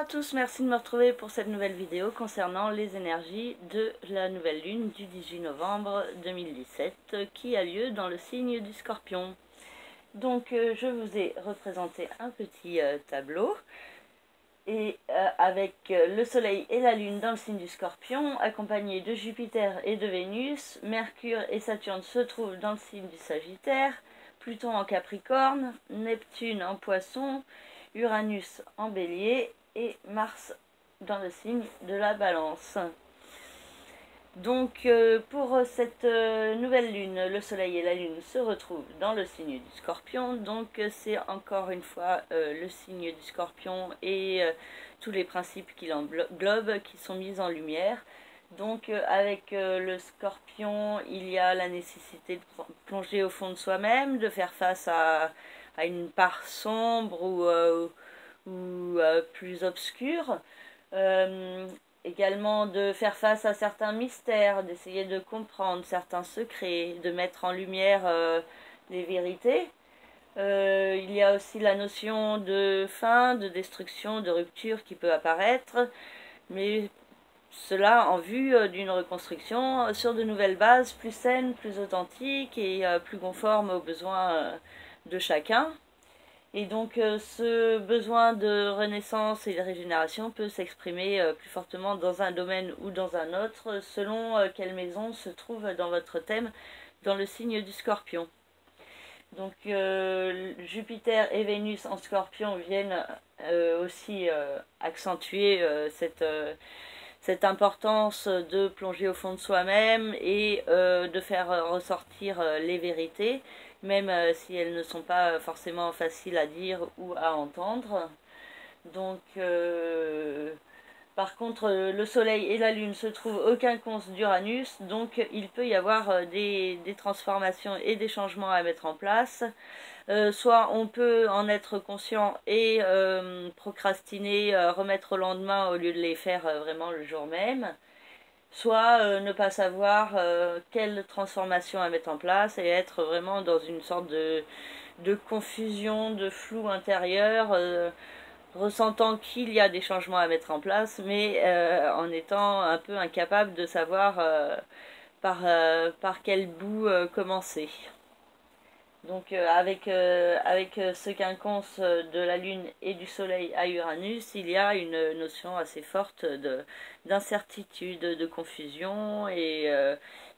tous, merci de me retrouver pour cette nouvelle vidéo concernant les énergies de la nouvelle lune du 18 novembre 2017 qui a lieu dans le signe du Scorpion. Donc je vous ai représenté un petit tableau et avec le soleil et la lune dans le signe du Scorpion, accompagnés de Jupiter et de Vénus. Mercure et Saturne se trouvent dans le signe du Sagittaire, Pluton en Capricorne, Neptune en Poisson, Uranus en Bélier et Mars dans le signe de la Balance. Donc pour cette nouvelle lune, le soleil et la lune se retrouvent dans le signe du Scorpion. Donc c'est encore une fois le signe du Scorpion et tous les principes qui l'englobent qui sont mis en lumière. Donc avec le Scorpion, il y a la nécessité de plonger au fond de soi-même, de faire face à une part sombre ou plus obscure. Également de faire face à certains mystères, d'essayer de comprendre certains secrets, de mettre en lumière les vérités. Il y a aussi la notion de fin, de destruction, de rupture qui peut apparaître, mais cela en vue d'une reconstruction sur de nouvelles bases plus saines, plus authentiques et plus conformes aux besoins de chacun. Et donc ce besoin de renaissance et de régénération peut s'exprimer plus fortement dans un domaine ou dans un autre, selon quelle maison se trouve dans votre thème, dans le signe du Scorpion. Donc Jupiter et Vénus en Scorpion viennent aussi accentuer cette importance de plonger au fond de soi-même et de faire ressortir les vérités, même si elles ne sont pas forcément faciles à dire ou à entendre. Donc par contre le soleil et la lune se trouvent au quinconce d'Uranus, donc il peut y avoir des transformations et des changements à mettre en place. Soit on peut en être conscient et procrastiner, remettre au lendemain au lieu de les faire vraiment le jour même, soit ne pas savoir quelle transformation à mettre en place et être vraiment dans une sorte de confusion, de flou intérieur, ressentant qu'il y a des changements à mettre en place, mais en étant un peu incapable de savoir par quel bout commencer. Donc avec ce quinconce de la lune et du soleil à Uranus, il y a une notion assez forte d'incertitude, de confusion et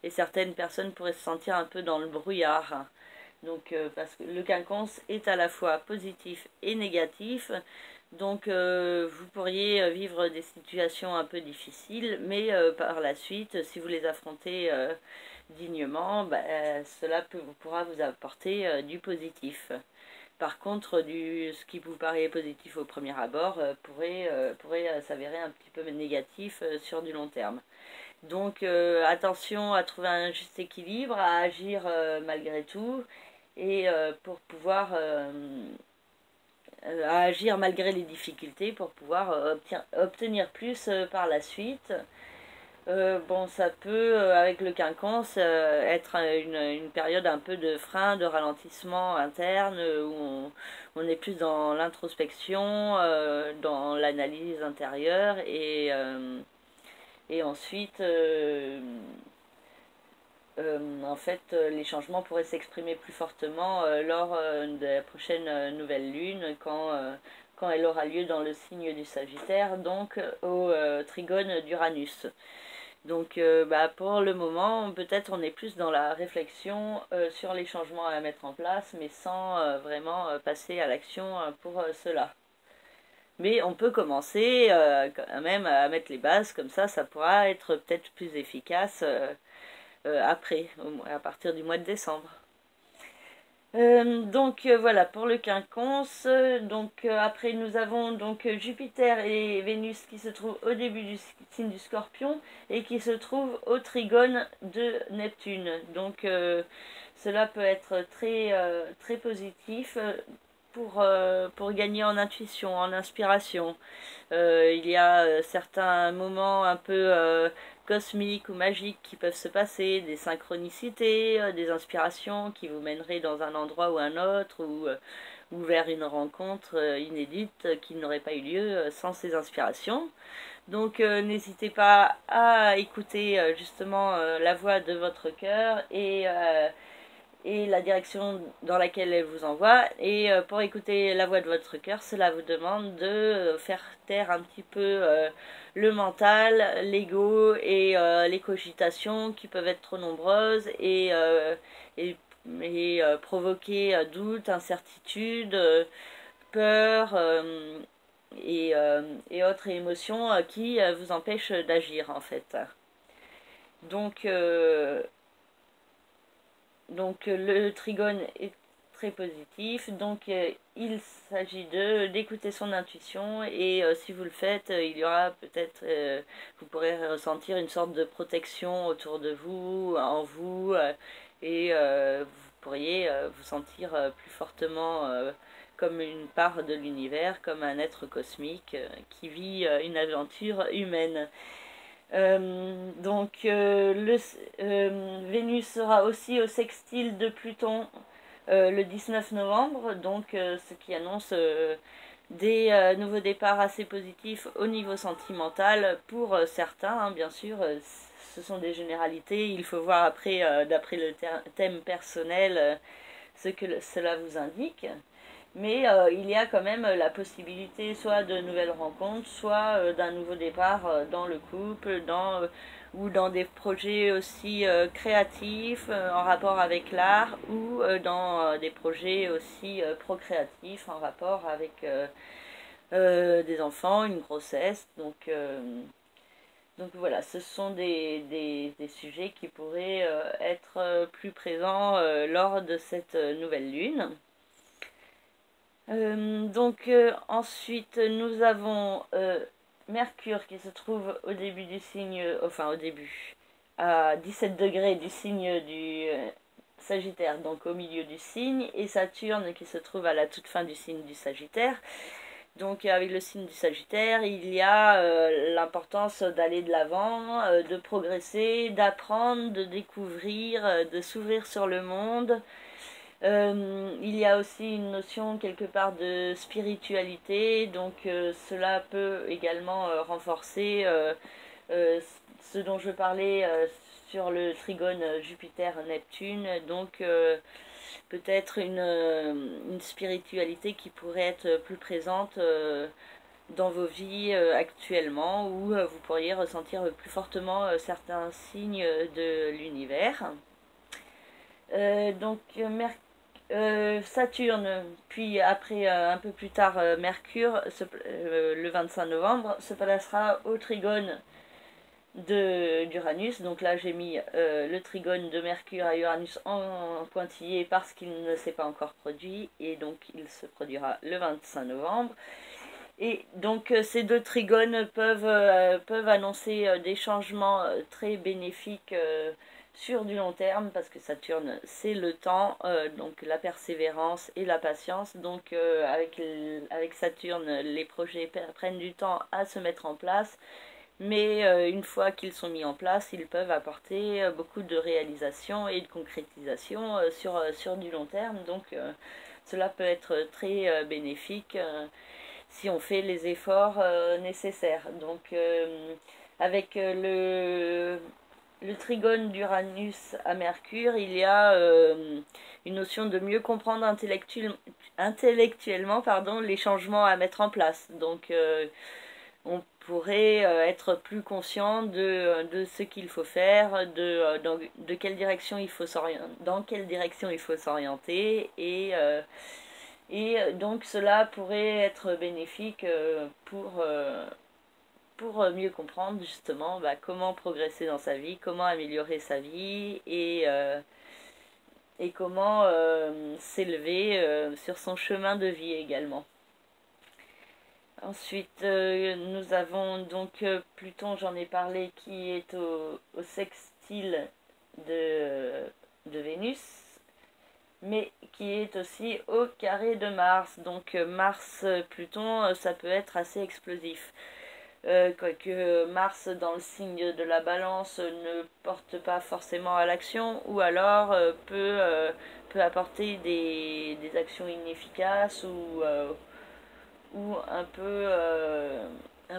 certaines personnes pourraient se sentir un peu dans le brouillard. Donc parce que le quinconce est à la fois positif et négatif, donc vous pourriez vivre des situations un peu difficiles, mais par la suite, si vous les affrontez dignement, cela pourra vous apporter du positif. Par contre, ce qui vous paraît positif au premier abord pourrait s'avérer un petit peu négatif sur du long terme. Donc attention à trouver un juste équilibre, à agir malgré tout, et pour pouvoir à agir malgré les difficultés pour pouvoir obtenir plus par la suite. Bon, ça peut, avec le quinconce, être une période un peu de frein, de ralentissement interne, où on est plus dans l'introspection, dans l'analyse intérieure, et ensuite, en fait, les changements pourraient s'exprimer plus fortement lors de la prochaine nouvelle lune, quand elle aura lieu dans le signe du Sagittaire, donc au trigone d'Uranus. Donc pour le moment, peut-être on est plus dans la réflexion sur les changements à mettre en place, mais sans vraiment passer à l'action pour cela. Mais on peut commencer quand même à mettre les bases, comme ça pourra être peut-être plus efficace après, à partir du mois de décembre. Donc voilà pour le quinconce. Donc après nous avons donc Jupiter et Vénus qui se trouvent au début du signe du Scorpion et qui se trouvent au trigone de Neptune. Donc cela peut être très positif pour gagner en intuition, en inspiration. Il y a certains moments un peu cosmiques ou magiques qui peuvent se passer, des synchronicités, des inspirations qui vous mèneraient dans un endroit ou un autre, ou vers une rencontre inédite qui n'aurait pas eu lieu sans ces inspirations. Donc n'hésitez pas à écouter justement la voix de votre cœur et la direction dans laquelle elle vous envoie. Et pour écouter la voix de votre cœur, cela vous demande de faire taire un petit peu le mental, l'ego et les cogitations qui peuvent être trop nombreuses et provoquer doute, incertitude, peur et autres émotions qui vous empêchent d'agir en fait. Donc, le trigone est très positif, donc il s'agit d'écouter son intuition et si vous le faites, il y aura peut-être, vous pourrez ressentir une sorte de protection autour de vous, en vous, et vous pourriez vous sentir plus fortement comme une part de l'univers, comme un être cosmique qui vit une aventure humaine. Vénus sera aussi au sextile de Pluton le 19 novembre, donc ce qui annonce des nouveaux départs assez positifs au niveau sentimental pour certains, hein, bien sûr. Ce sont des généralités, il faut voir après, d'après le thème personnel, ce que cela vous indique. Mais il y a quand même la possibilité soit de nouvelles rencontres, soit d'un nouveau départ dans le couple, ou dans des projets aussi créatifs en rapport avec l'art, ou dans des projets aussi procréatifs en rapport avec des enfants, une grossesse. Donc voilà, ce sont des sujets qui pourraient être plus présents lors de cette nouvelle lune. Ensuite nous avons Mercure qui se trouve au début du signe, enfin au début, à 17 degrés du signe du Sagittaire, donc au milieu du signe, et Saturne qui se trouve à la toute fin du signe du Sagittaire. Donc avec le signe du Sagittaire, il y a l'importance d'aller de l'avant, de progresser, d'apprendre, de découvrir, de s'ouvrir sur le monde. Il y a aussi une notion quelque part de spiritualité, donc cela peut également renforcer ce dont je parlais sur le trigone Jupiter-Neptune, donc peut-être une spiritualité qui pourrait être plus présente dans vos vies actuellement, où vous pourriez ressentir plus fortement certains signes de l'univers. Saturne, puis après un peu plus tard Mercure, le 25 novembre, se placera au trigone d'Uranus. Donc là j'ai mis le trigone de Mercure à Uranus en pointillé parce qu'il ne s'est pas encore produit, et donc il se produira le 25 novembre. Et donc ces deux trigones peuvent annoncer des changements très bénéfiques sur du long terme, parce que Saturne c'est le temps, donc la persévérance et la patience. Donc avec Saturne, les projets prennent du temps à se mettre en place, mais une fois qu'ils sont mis en place, ils peuvent apporter beaucoup de réalisation et de concrétisation sur du long terme. Donc cela peut être très bénéfique si on fait les efforts nécessaires. Donc avec le trigone d'Uranus à Mercure, il y a une notion de mieux comprendre intellectuellement les changements à mettre en place. Donc on pourrait être plus conscient de ce qu'il faut faire, de quelle direction il faut dans quelle direction il faut s'orienter, et donc cela pourrait être bénéfique pour mieux comprendre justement comment progresser dans sa vie, comment améliorer sa vie, et comment s'élever sur son chemin de vie également. Ensuite, nous avons donc Pluton, j'en ai parlé, qui est au sextile de Vénus, mais qui est aussi au carré de Mars. Donc Mars-Pluton, ça peut être assez explosif. quoique Mars dans le signe de la Balance ne porte pas forcément à l'action, ou alors peut apporter des actions inefficaces ou un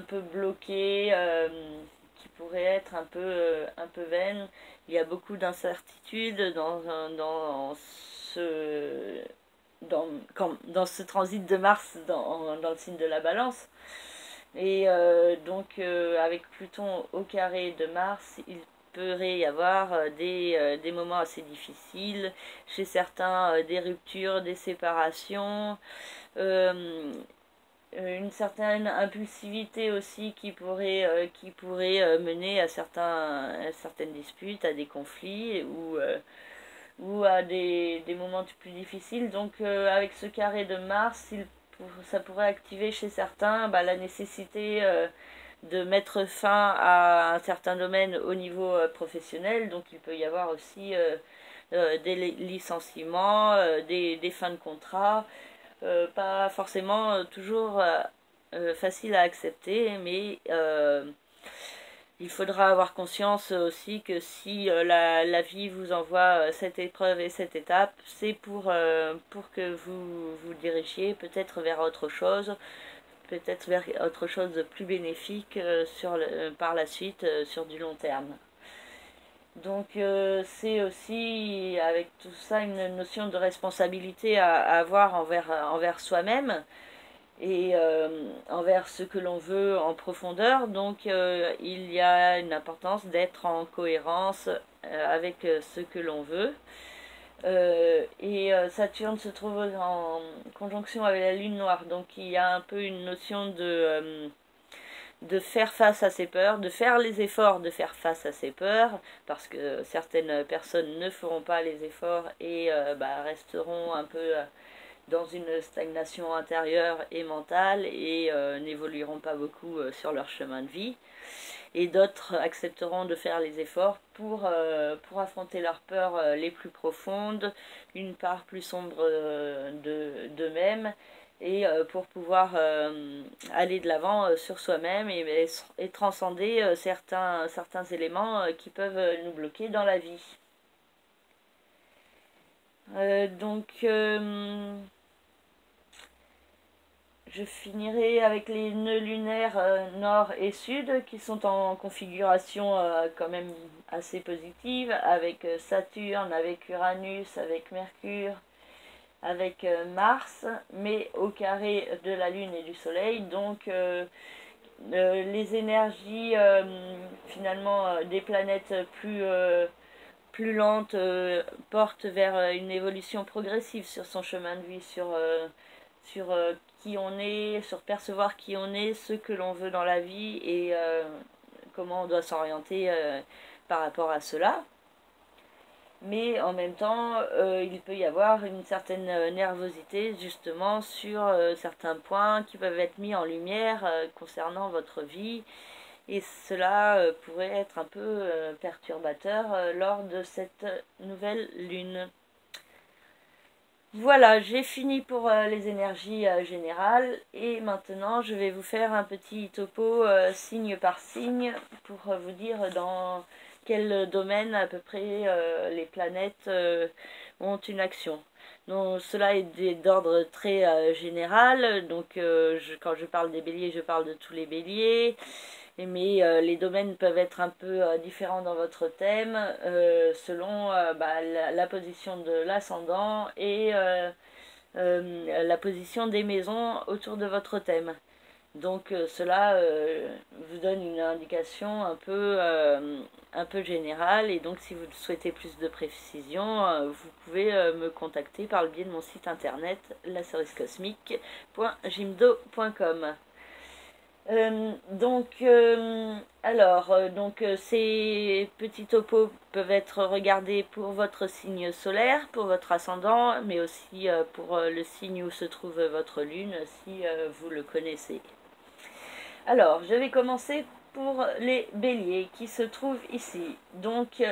peu bloquées, qui pourraient être un peu vaines. Il y a beaucoup d'incertitudes dans ce transit de Mars dans le signe de la Balance. Et donc avec Pluton au carré de Mars, il pourrait y avoir des moments assez difficiles, chez certains des ruptures, des séparations, euh, une certaine impulsivité aussi qui pourrait mener à certaines disputes, à des conflits ou à des moments plus difficiles. Donc avec ce carré de Mars, ça pourrait activer chez certains la nécessité de mettre fin à un certain domaine au niveau professionnel. Donc il peut y avoir aussi des licenciements, des fins de contrat, pas forcément toujours facile à accepter, mais il faudra avoir conscience aussi que si la vie vous envoie cette épreuve et cette étape, c'est pour que vous dirigiez peut-être vers autre chose, peut-être vers autre chose de plus bénéfique par la suite, sur du long terme. Donc c'est aussi avec tout ça une notion de responsabilité à avoir envers soi-même et envers ce que l'on veut en profondeur. Donc il y a une importance d'être en cohérence avec ce que l'on veut. Et Saturne se trouve en conjonction avec la Lune noire, donc il y a un peu une notion de faire face à ses peurs, de faire les efforts de faire face à ses peurs, parce que certaines personnes ne feront pas les efforts et resteront un peu dans une stagnation intérieure et mentale et n'évolueront pas beaucoup sur leur chemin de vie. Et d'autres accepteront de faire les efforts pour affronter leurs peurs les plus profondes, une part plus sombre d'eux-mêmes, et pour pouvoir aller de l'avant sur soi-même et transcender certains éléments qui peuvent nous bloquer dans la vie. Je finirai avec les nœuds lunaires nord et sud qui sont en configuration quand même assez positive, avec Saturne, avec Uranus, avec Mercure, avec Mars, mais au carré de la Lune et du Soleil. Donc les énergies finalement des planètes plus lentes portent vers une évolution progressive sur son chemin de vie, sur qui on est, sur percevoir qui on est, ce que l'on veut dans la vie et comment on doit s'orienter par rapport à cela. Mais en même temps, il peut y avoir une certaine nervosité justement sur certains points qui peuvent être mis en lumière concernant votre vie. Et cela pourrait être un peu perturbateur lors de cette nouvelle lune. Voilà, j'ai fini pour les énergies générales et maintenant je vais vous faire un petit topo signe par signe pour vous dire dans quel domaine à peu près les planètes ont une action. Donc cela est d'ordre très général, donc quand je parle des béliers, je parle de tous les béliers. Mais les domaines peuvent être un peu différents dans votre thème selon la position de l'ascendant et la position des maisons autour de votre thème. Donc cela vous donne une indication un peu générale, et donc si vous souhaitez plus de précision, vous pouvez me contacter par le biais de mon site internet laceriscosmique.jimdo.com. Ces petits topos peuvent être regardés pour votre signe solaire, pour votre ascendant, mais aussi pour le signe où se trouve votre lune, si vous le connaissez. Alors, je vais commencer pour les béliers qui se trouvent ici. Donc,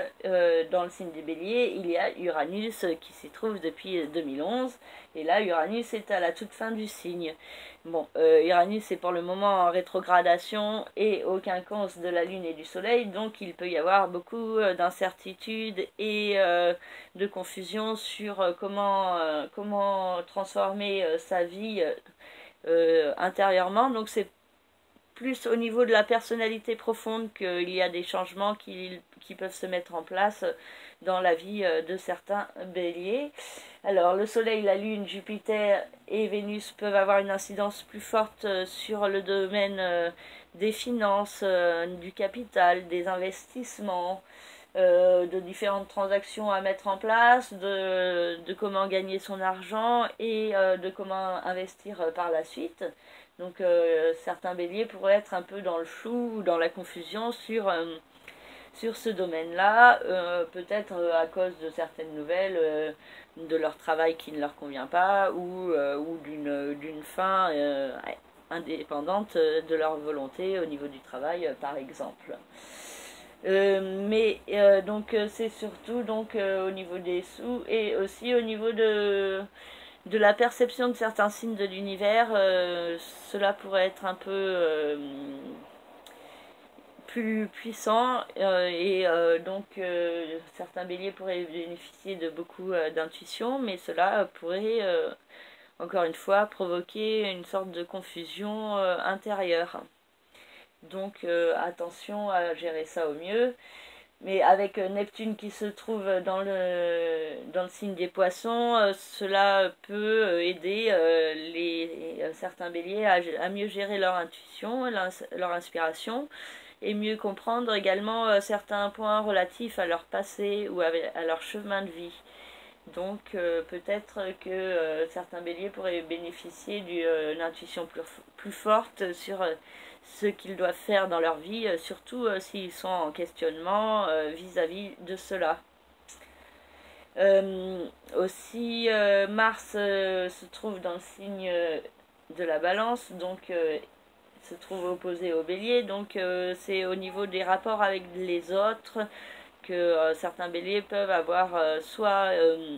dans le signe des béliers, il y a Uranus qui s'y trouve depuis 2011. Et là, Uranus est à la toute fin du signe. Bon, Uranus est pour le moment en rétrogradation et au quinconce de la Lune et du Soleil. Donc, il peut y avoir beaucoup d'incertitudes et de confusion sur comment transformer sa vie intérieurement. Donc, c'est plus au niveau de la personnalité profonde qu'il y a des changements qui peuvent se mettre en place dans la vie de certains béliers. Alors le Soleil, la Lune, Jupiter et Vénus peuvent avoir une incidence plus forte sur le domaine des finances, du capital, des investissements, de différentes transactions à mettre en place, de comment gagner son argent et de comment investir par la suite. Donc certains béliers pourraient être un peu dans le flou ou dans la confusion sur ce domaine-là, peut-être à cause de certaines nouvelles de leur travail qui ne leur convient pas ou d'une fin indépendante de leur volonté au niveau du travail, par exemple. Donc c'est surtout donc au niveau des sous et aussi au niveau de la perception de certains signes de l'univers, cela pourrait être un peu plus puissant donc certains béliers pourraient bénéficier de beaucoup d'intuition, mais cela pourrait encore une fois provoquer une sorte de confusion intérieure. Donc attention à gérer ça au mieux. Mais avec Neptune qui se trouve dans le signe des poissons, cela peut aider certains béliers à mieux gérer leur intuition, leur inspiration, et mieux comprendre également certains points relatifs à leur passé ou à leur chemin de vie. Donc peut-être que certains béliers pourraient bénéficier d'une intuition plus forte sur ce qu'ils doivent faire dans leur vie, surtout s'ils sont en questionnement vis-à-vis de cela. Aussi, Mars se trouve dans le signe de la Balance, donc se trouve opposé au Bélier, donc c'est au niveau des rapports avec les autres que certains béliers peuvent avoir soit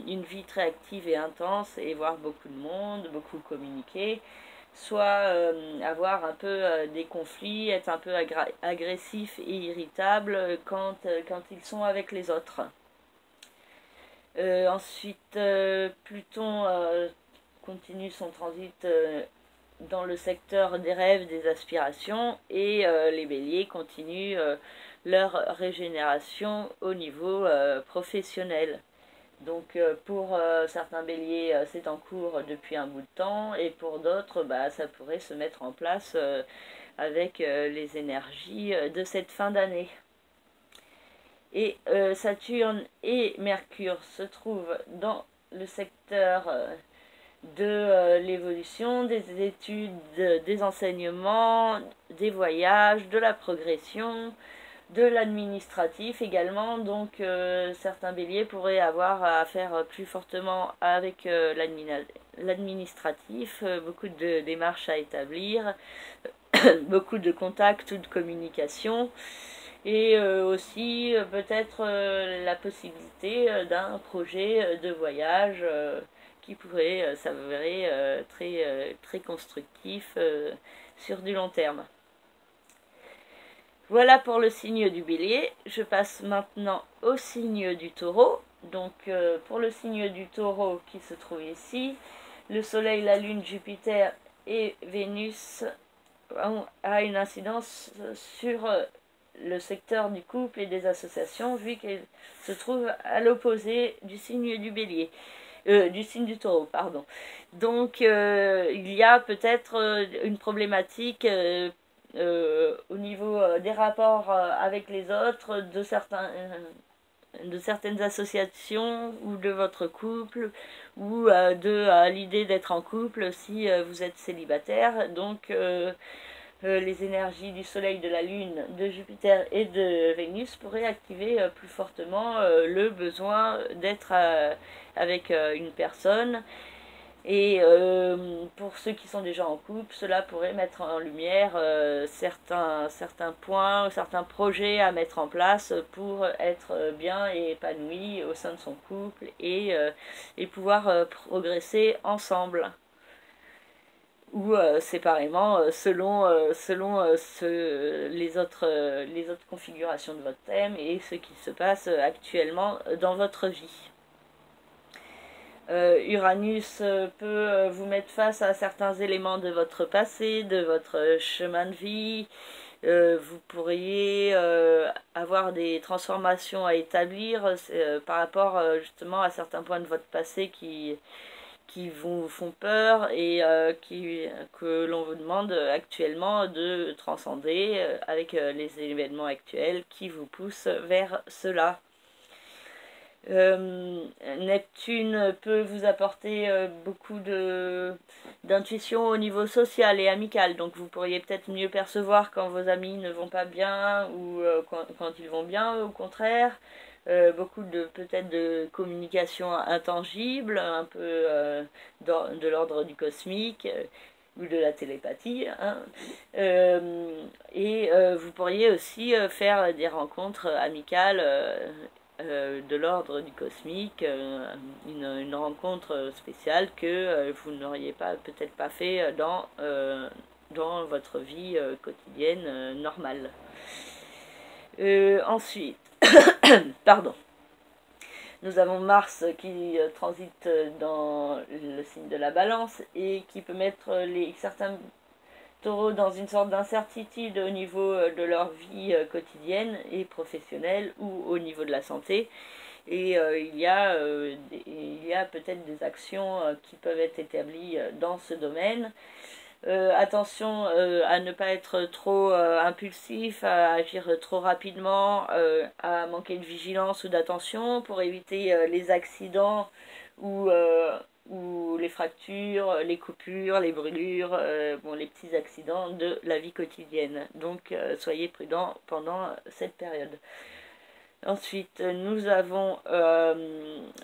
une vie très active et intense et voir beaucoup de monde, beaucoup communiquer, soit avoir un peu des conflits, être un peu agressif et irritable quand ils sont avec les autres. Ensuite, Pluton continue son transit dans le secteur des rêves, des aspirations, et les béliers continuent leur régénération au niveau professionnel. Donc pour certains béliers c'est en cours depuis un bout de temps, et pour d'autres ça pourrait se mettre en place avec les énergies de cette fin d'année. Et Saturne et Mercure se trouvent dans le secteur de l'évolution, des études, des enseignements, des voyages, de la progression, de l'administratif également. Donc certains béliers pourraient avoir à faire plus fortement avec l'administratif, beaucoup de démarches à établir, beaucoup de contacts ou de communication, et aussi peut-être la possibilité d'un projet de voyage qui pourrait s'avérer très constructif sur du long terme. Voilà pour le signe du Bélier. Je passe maintenant au signe du Taureau. Donc pour le signe du Taureau qui se trouve ici, le Soleil, la Lune, Jupiter et Vénus ont une incidence sur le secteur du couple et des associations, vu qu'elle se trouve à l'opposé du signe du Bélier. Du signe du Taureau, pardon. Donc il y a peut-être une problématique au niveau des rapports avec les autres, de certaines associations ou de votre couple, ou de l'idée d'être en couple si vous êtes célibataire. Donc les énergies du Soleil, de la Lune, de Jupiter et de Vénus pourraient activer plus fortement le besoin d'être avec une personne. Et pour ceux qui sont déjà en couple, cela pourrait mettre en lumière certains points, certains projets à mettre en place pour être bien et épanoui au sein de son couple et pouvoir progresser ensemble ou séparément selon les autres configurations de votre thème et ce qui se passe actuellement dans votre vie. Uranus peut vous mettre face à certains éléments de votre passé, de votre chemin de vie. Vous pourriez avoir des transformations à établir par rapport justement à certains points de votre passé qui vous font peur et que l'on vous demande actuellement de transcender avec les événements actuels qui vous poussent vers cela. Neptune peut vous apporter beaucoup d'intuition au niveau social et amical, donc vous pourriez peut-être mieux percevoir quand vos amis ne vont pas bien ou quand ils vont bien, au contraire. Beaucoup de peut-être de communication intangible, un peu de l'ordre du cosmique ou de la télépathie, hein. Vous pourriez aussi faire des rencontres amicales de l'ordre du cosmique, une rencontre spéciale que vous n'auriez pas peut-être pas fait dans votre vie quotidienne normale. Ensuite, pardon. Nous avons Mars qui transite dans le signe de la Balance et qui peut mettre certains taureaux dans une sorte d'incertitude au niveau de leur vie quotidienne et professionnelle ou au niveau de la santé. Et il y a peut-être des actions qui peuvent être établies dans ce domaine. Attention à ne pas être trop impulsif, à agir trop rapidement, à manquer de vigilance ou d'attention pour éviter les accidents ou les fractures, les coupures, les brûlures, les petits accidents de la vie quotidienne. Donc soyez prudents pendant cette période. Ensuite, nous avons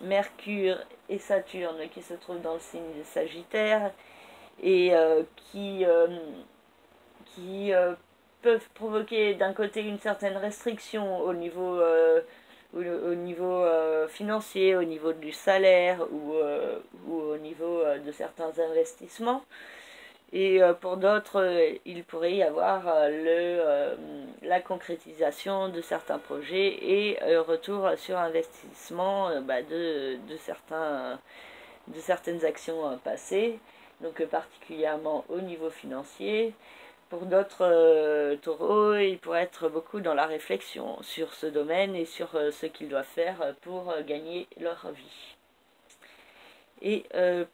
Mercure et Saturne qui se trouvent dans le signe de Sagittaire et qui peuvent provoquer d'un côté une certaine restriction au niveau financier, au niveau du salaire ou au niveau de certains investissements. Et pour d'autres, il pourrait y avoir la concrétisation de certains projets et retour sur investissement de certaines actions passées, donc particulièrement au niveau financier. Pour d'autres taureaux, il pourrait être beaucoup dans la réflexion sur ce domaine et sur ce qu'ils doivent faire pour gagner leur vie. Et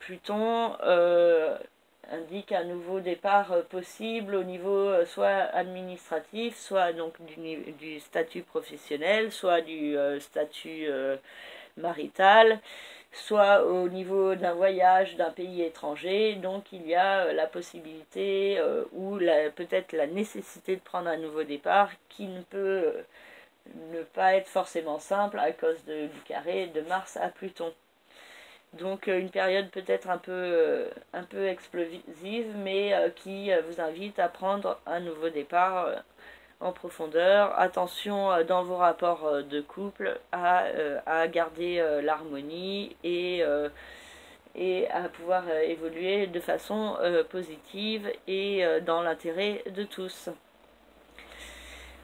Pluton indique un nouveau départ possible au niveau soit administratif, soit donc du statut professionnel, soit du statut marital, soit au niveau d'un voyage d'un pays étranger. Donc il y a la possibilité ou peut-être la nécessité de prendre un nouveau départ qui ne peut ne pas être forcément simple à cause du carré de Mars à Pluton. Donc une période peut-être un peu explosive, mais qui vous invite à prendre un nouveau départ en profondeur. Attention dans vos rapports de couple à garder l'harmonie et à pouvoir évoluer de façon positive et dans l'intérêt de tous.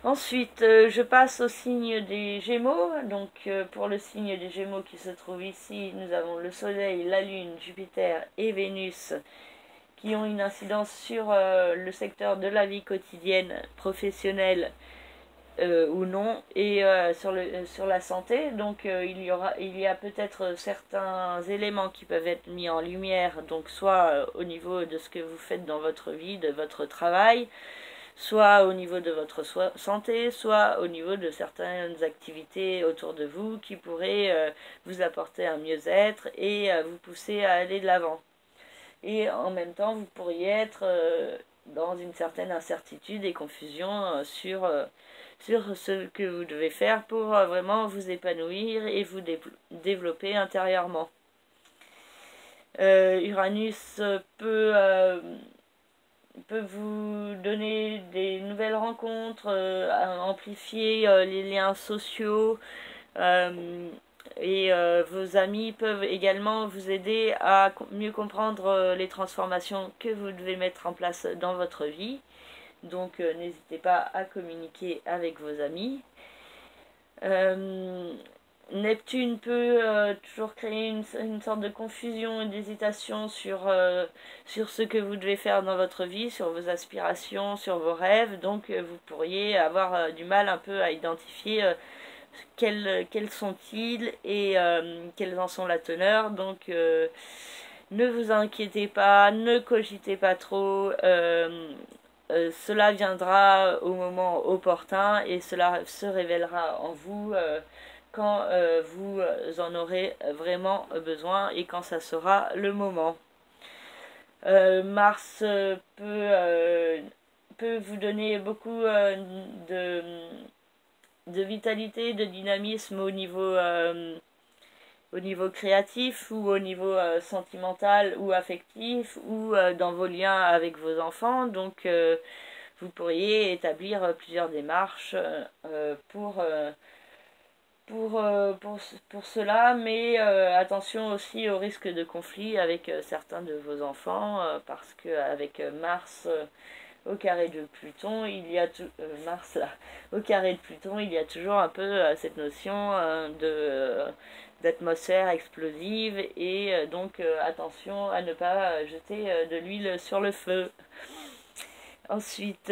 Ensuite, je passe au signe des Gémeaux. Donc, pour le signe des Gémeaux qui se trouve ici, nous avons le Soleil, la Lune, Jupiter et Vénus qui ont une incidence sur le secteur de la vie quotidienne, professionnelle ou non, et sur la santé. Donc, il y a peut-être certains éléments qui peuvent être mis en lumière, donc soit au niveau de ce que vous faites dans votre vie, de votre travail, soit au niveau de votre santé, soit au niveau de certaines activités autour de vous qui pourraient vous apporter un mieux-être et vous pousser à aller de l'avant. Et en même temps, vous pourriez être dans une certaine incertitude et confusion sur ce que vous devez faire pour vraiment vous épanouir et vous développer intérieurement. Uranus peut vous donner des nouvelles rencontres, amplifier les liens sociaux, et vos amis peuvent également vous aider à mieux comprendre les transformations que vous devez mettre en place dans votre vie. Donc n'hésitez pas à communiquer avec vos amis. Neptune peut toujours créer une sorte de confusion et d'hésitation sur ce que vous devez faire dans votre vie, sur vos aspirations, sur vos rêves. Donc vous pourriez avoir du mal un peu à identifier quels sont-ils et quelles en sont la teneur. Donc ne vous inquiétez pas, ne cogitez pas trop. Cela viendra au moment opportun et cela se révélera en vous quand vous en aurez vraiment besoin et quand ça sera le moment. Mars peut vous donner beaucoup de vitalité, de dynamisme au niveau créatif ou au niveau sentimental ou affectif ou dans vos liens avec vos enfants. Donc vous pourriez établir plusieurs démarches pour cela, mais attention aussi au risque de conflit avec certains de vos enfants, parce qu'avec Mars au carré de Pluton, il y a Mars là, au carré de Pluton, il y a toujours un peu cette notion d'atmosphère explosive et donc attention à ne pas jeter de l'huile sur le feu. Ensuite,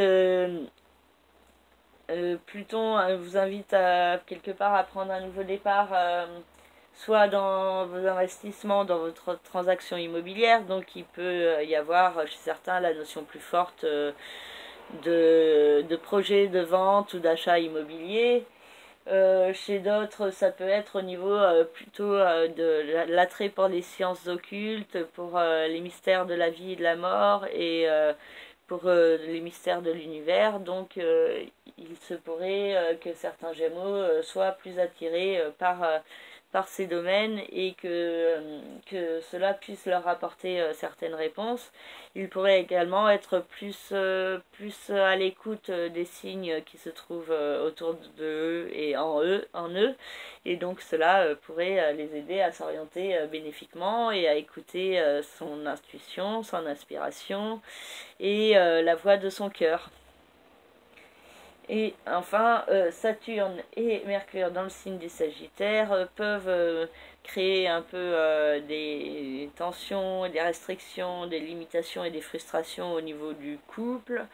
Pluton vous invite à quelque part à prendre un nouveau départ, soit dans vos investissements, dans votre transaction immobilière. Donc il peut y avoir chez certains la notion plus forte de projet de vente ou d'achat immobilier. Chez d'autres, ça peut être au niveau plutôt de l'attrait pour les sciences occultes, pour les mystères de la vie et de la mort et pour les mystères de l'univers. Donc il se pourrait que certains Gémeaux soient plus attirés par ces domaines et que cela puisse leur apporter certaines réponses. Ils pourraient également être plus à l'écoute des signes qui se trouvent autour d'eux et en eux. Et donc cela pourrait les aider à s'orienter bénéfiquement et à écouter son intuition, son inspiration et la voix de son cœur. Et enfin, Saturne et Mercure dans le signe du Sagittaire peuvent créer un peu des tensions, des restrictions, des limitations et des frustrations au niveau du couple.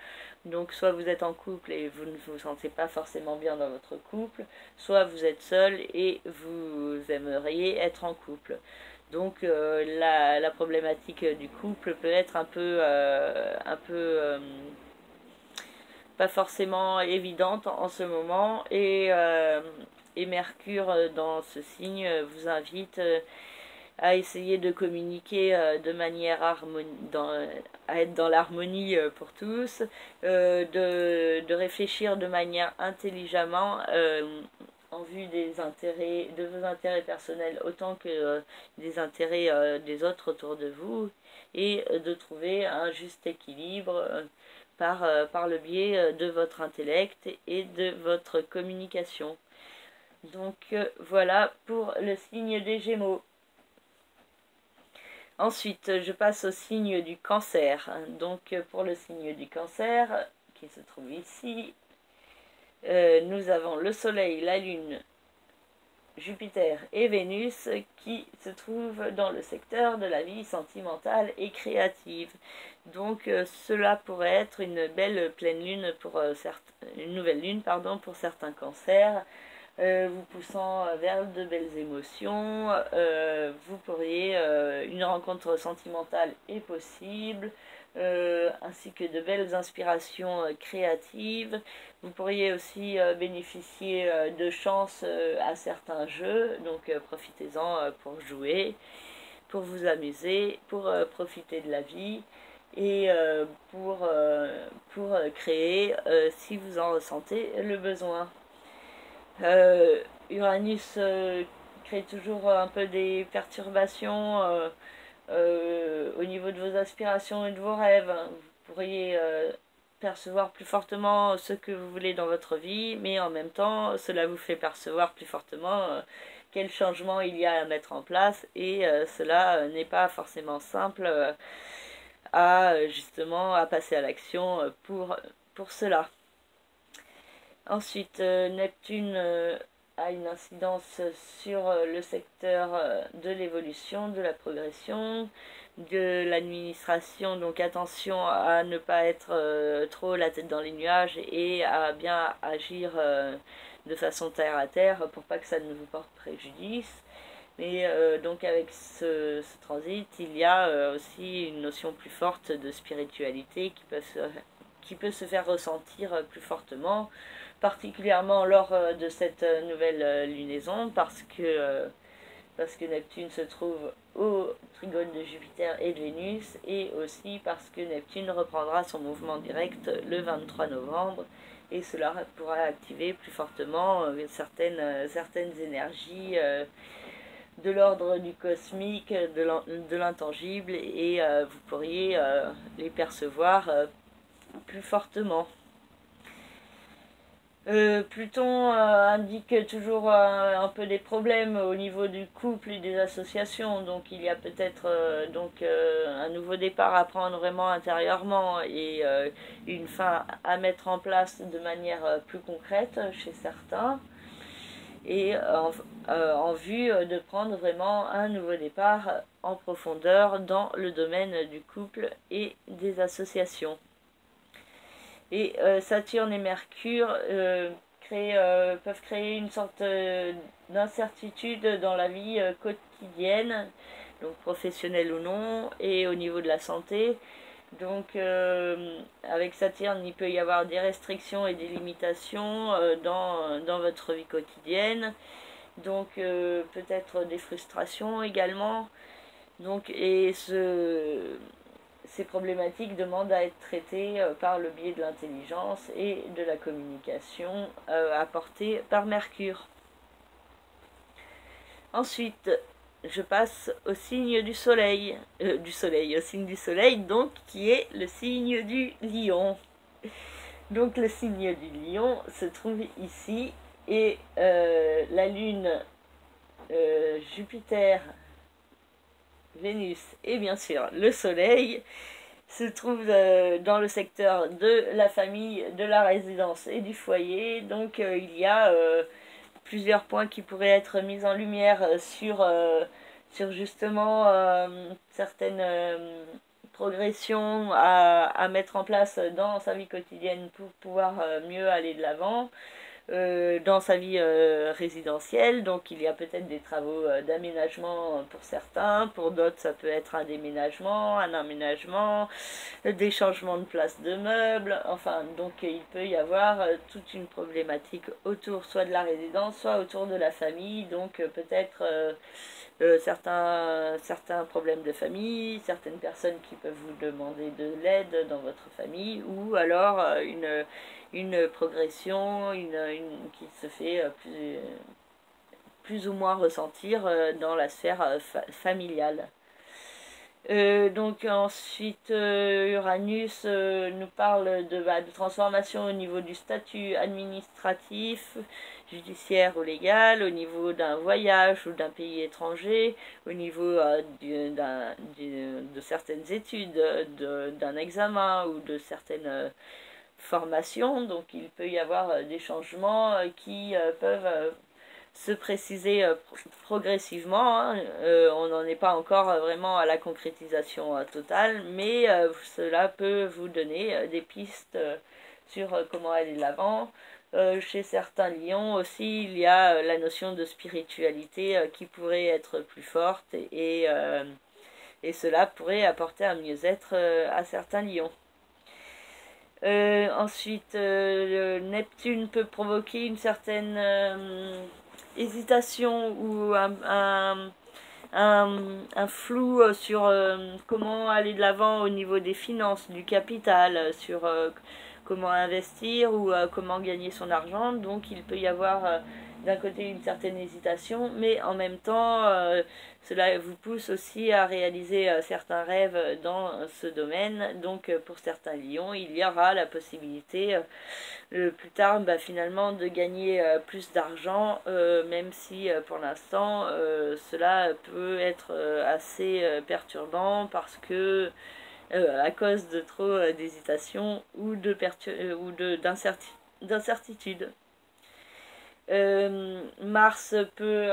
Donc soit vous êtes en couple et vous ne vous sentez pas forcément bien dans votre couple, soit vous êtes seul et vous aimeriez être en couple. Donc la problématique du couple peut être un peu pas forcément évidente en ce moment et Mercure dans ce signe vous invite à essayer de communiquer de manière à être dans l'harmonie pour tous, de réfléchir de manière intelligemment en vue de vos intérêts personnels autant que des intérêts des autres autour de vous et de trouver un juste équilibre par le biais de votre intellect et de votre communication. Donc voilà pour le signe des Gémeaux. Ensuite, je passe au signe du Cancer. Donc pour le signe du Cancer, qui se trouve ici, nous avons le Soleil, la Lune, Jupiter et Vénus qui se trouvent dans le secteur de la vie sentimentale et créative. Donc cela pourrait être une belle pleine lune une nouvelle lune pour certains cancers, vous poussant vers de belles émotions. Vous pourriez une rencontre sentimentale est possible, ainsi que de belles inspirations créatives. Vous pourriez aussi bénéficier de chance à certains jeux, donc profitez-en pour jouer, pour vous amuser, pour profiter de la vie et pour créer si vous en ressentez le besoin. Uranus crée toujours un peu des perturbations au niveau de vos aspirations et de vos rêves. Vous pourriez percevoir plus fortement ce que vous voulez dans votre vie, mais en même temps, cela vous fait percevoir plus fortement quel changement il y a à mettre en place, et cela n'est pas forcément simple justement à passer à l'action pour cela. Ensuite, Neptune a une incidence sur le secteur de l'évolution, de la progression, de l'administration, donc attention à ne pas être trop la tête dans les nuages et à bien agir de façon terre à terre pour pas que ça ne vous porte préjudice. Mais donc avec ce transit, il y a aussi une notion plus forte de spiritualité qui peut se faire ressentir plus fortement, particulièrement lors de cette nouvelle lunaison, parce que Neptune se trouve au trigone de Jupiter et de Vénus, et aussi parce que Neptune reprendra son mouvement direct le 23 novembre, et cela pourra activer plus fortement certaines énergies de l'ordre du cosmique, de l'intangible, et vous pourriez les percevoir plus fortement. Pluton indique toujours un peu des problèmes au niveau du couple et des associations, donc il y a peut-être un nouveau départ à prendre vraiment intérieurement, et une fin à mettre en place de manière plus concrète chez certains, et en vue de prendre vraiment un nouveau départ en profondeur dans le domaine du couple et des associations. Et Saturne et Mercure peuvent créer une sorte d'incertitude dans la vie quotidienne, donc professionnelle ou non, et au niveau de la santé. Donc avec Saturne, il peut y avoir des restrictions et des limitations dans votre vie quotidienne, donc peut-être des frustrations également. Donc, ces problématiques demandent à être traitées par le biais de l'intelligence et de la communication apportée par Mercure. Ensuite, je passe au signe du soleil, au signe du soleil, donc, qui est le signe du lion. Donc le signe du lion se trouve ici, et la lune, Jupiter, Vénus et bien sûr le soleil se trouvent dans le secteur de la famille, de la résidence et du foyer. Donc il y a plusieurs points qui pourraient être mis en lumière sur justement certaines progressions à mettre en place dans sa vie quotidienne pour pouvoir mieux aller de l'avant. Dans sa vie résidentielle, donc il y a peut-être des travaux d'aménagement pour certains, pour d'autres ça peut être un déménagement, un emménagement, des changements de place de meubles, enfin donc il peut y avoir toute une problématique autour soit de la résidence, soit autour de la famille, donc peut-être certains problèmes de famille, certaines personnes qui peuvent vous demander de l'aide dans votre famille, ou alors une progression qui se fait plus ou moins ressentir dans la sphère familiale. Donc ensuite Uranus nous parle de transformation au niveau du statut administratif, judiciaire ou légal, au niveau d'un voyage ou d'un pays étranger, au niveau de certaines études, d'un examen ou de certaines formations. Donc il peut y avoir des changements qui peuvent se préciser progressivement, hein. On n'en est pas encore vraiment à la concrétisation totale, mais cela peut vous donner des pistes sur comment aller de l'avant. Chez certains lions aussi, il y a la notion de spiritualité qui pourrait être plus forte, et cela pourrait apporter un mieux-être à certains lions. Ensuite, Neptune peut provoquer une certaine hésitation ou un flou sur comment aller de l'avant au niveau des finances, du capital, sur comment investir ou comment gagner son argent. Donc il peut y avoir d'un côté une certaine hésitation, mais en même temps, cela vous pousse aussi à réaliser certains rêves dans ce domaine. Donc pour certains lions, il y aura la possibilité plus tard finalement de gagner plus d'argent, même si pour l'instant cela peut être assez perturbant parce que à cause de trop d'hésitation ou d'incertitude. Mars peut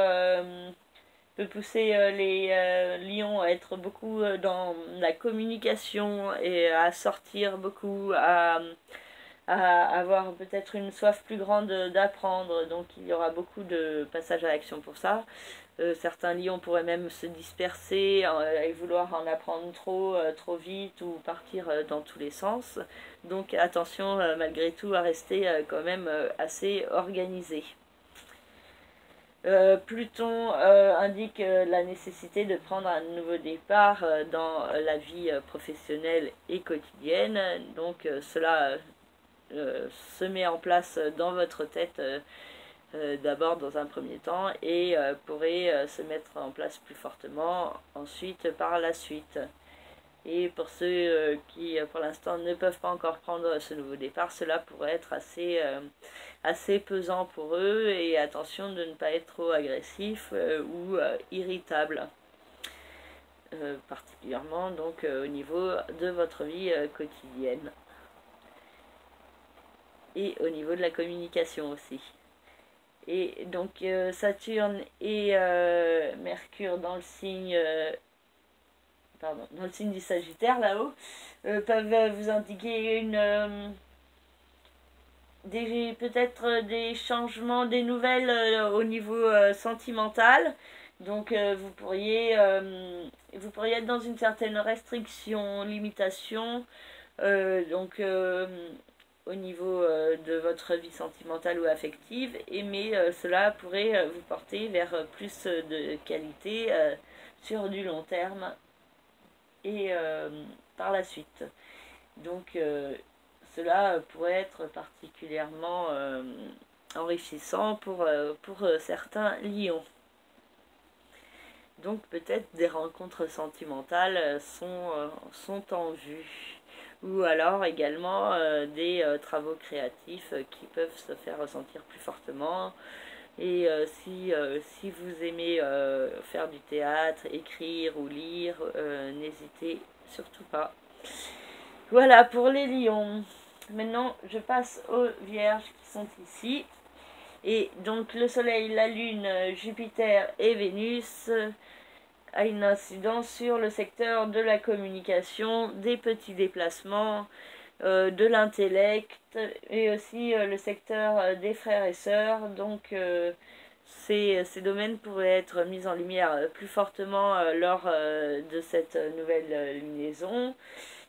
pousser les lions à être beaucoup dans la communication et à sortir beaucoup, à avoir peut-être une soif plus grande d'apprendre. Donc il y aura beaucoup de passages à l'action pour ça. Certains lions pourraient même se disperser et vouloir en apprendre trop vite ou partir dans tous les sens. Donc attention malgré tout à rester quand même assez organisé. Pluton indique la nécessité de prendre un nouveau départ dans la vie professionnelle et quotidienne. Donc cela se met en place dans votre tête d'abord dans un premier temps et pourrait se mettre en place plus fortement ensuite par la suite. Et pour ceux qui pour l'instant ne peuvent pas encore prendre ce nouveau départ, cela pourrait être assez pesant pour eux, et attention de ne pas être trop agressif ou irritable. Particulièrement donc au niveau de votre vie quotidienne et au niveau de la communication aussi. Et donc Saturne et Mercure dans le signe dans le signe du Sagittaire là-haut peuvent vous indiquer peut-être des changements, des nouvelles au niveau sentimental. Donc vous pourriez être dans une certaine restriction, limitation, donc au niveau de votre vie sentimentale ou affective, mais cela pourrait vous porter vers plus de qualité sur du long terme et par la suite. Donc cela pourrait être particulièrement enrichissant pour certains lions. Donc peut-être des rencontres sentimentales sont en vue. Ou alors également des travaux créatifs qui peuvent se faire ressentir plus fortement. Et si vous aimez faire du théâtre, écrire ou lire, n'hésitez surtout pas. Voilà pour les lions. Maintenant, je passe aux vierges qui sont ici. Et donc le soleil, la lune, Jupiter et Vénus a une incidence sur le secteur de la communication, des petits déplacements, de l'intellect et aussi le secteur des frères et sœurs. Donc ces domaines pourraient être mis en lumière plus fortement lors de cette nouvelle lunaison.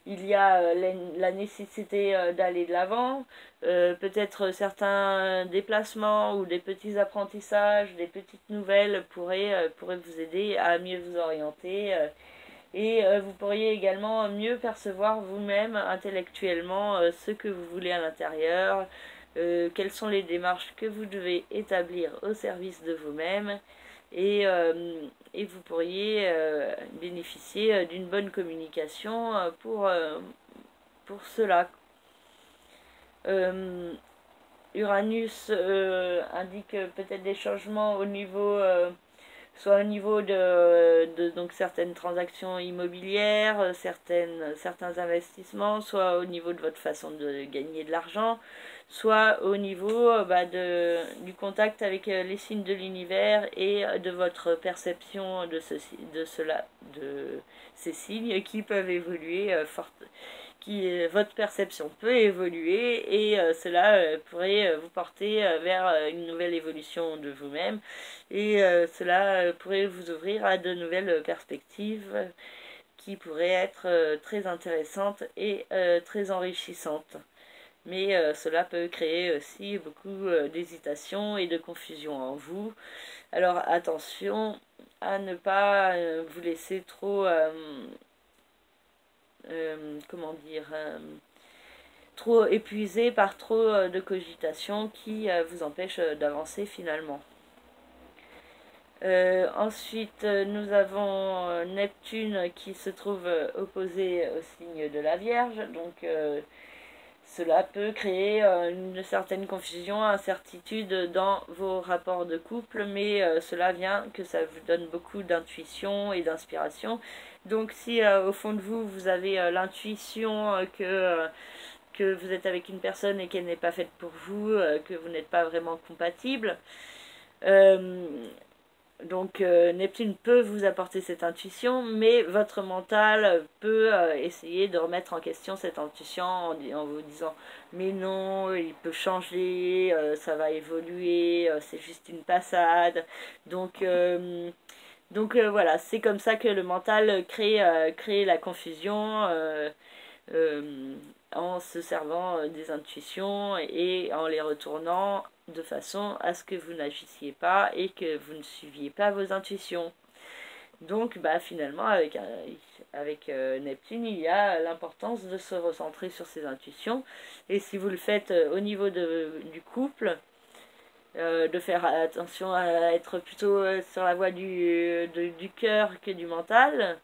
Il y a la nécessité d'aller de l'avant, peut-être certains déplacements ou des petits apprentissages, des petites nouvelles pourraient vous aider à mieux vous orienter et vous pourriez également mieux percevoir vous-même intellectuellement ce que vous voulez à l'intérieur, quelles sont les démarches que vous devez établir au service de vous-même. Et vous pourriez bénéficier d'une bonne communication pour cela. Uranus indique peut-être des changements au niveau soit au niveau de donc certaines transactions immobilières, certains investissements, soit au niveau de votre façon de gagner de l'argent, soit au niveau du contact avec les signes de l'univers et de votre perception de ces signes qui peuvent évoluer votre perception peut évoluer et cela pourrait vous porter vers une nouvelle évolution de vous-même et cela pourrait vous ouvrir à de nouvelles perspectives qui pourraient être très intéressantes et très enrichissantes. Mais cela peut créer aussi beaucoup d'hésitation et de confusion en vous. Alors attention à ne pas vous laisser trop comment dire, trop épuisé par trop de cogitation qui vous empêche d'avancer finalement. Ensuite, nous avons Neptune qui se trouve opposé au signe de la Vierge, donc cela peut créer une certaine confusion, incertitude dans vos rapports de couple, mais cela vient que ça vous donne beaucoup d'intuition et d'inspiration. Donc si au fond de vous, vous avez l'intuition que vous êtes avec une personne et qu'elle n'est pas faite pour vous, que vous n'êtes pas vraiment compatible, donc Neptune peut vous apporter cette intuition, mais votre mental peut essayer de remettre en question cette intuition en vous disant mais non, il peut changer, ça va évoluer, c'est juste une passade. Voilà, c'est comme ça que le mental crée la confusion euh, en se servant des intuitions et en les retournant de façon à ce que vous n'agissiez pas et que vous ne suiviez pas vos intuitions. Donc bah, finalement avec Neptune, il y a l'importance de se recentrer sur ses intuitions. Et si vous le faites au niveau du couple, de faire attention à être plutôt sur la voie du cœur que du mental,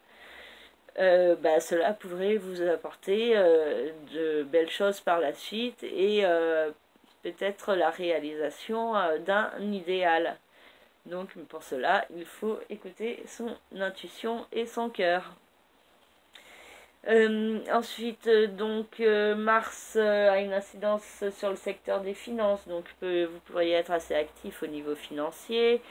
bah, cela pourrait vous apporter de belles choses par la suite et peut-être la réalisation d'un idéal. Donc pour cela, il faut écouter son intuition et son cœur. Ensuite, Mars a une incidence sur le secteur des finances, donc vous pourriez être assez actif au niveau financier,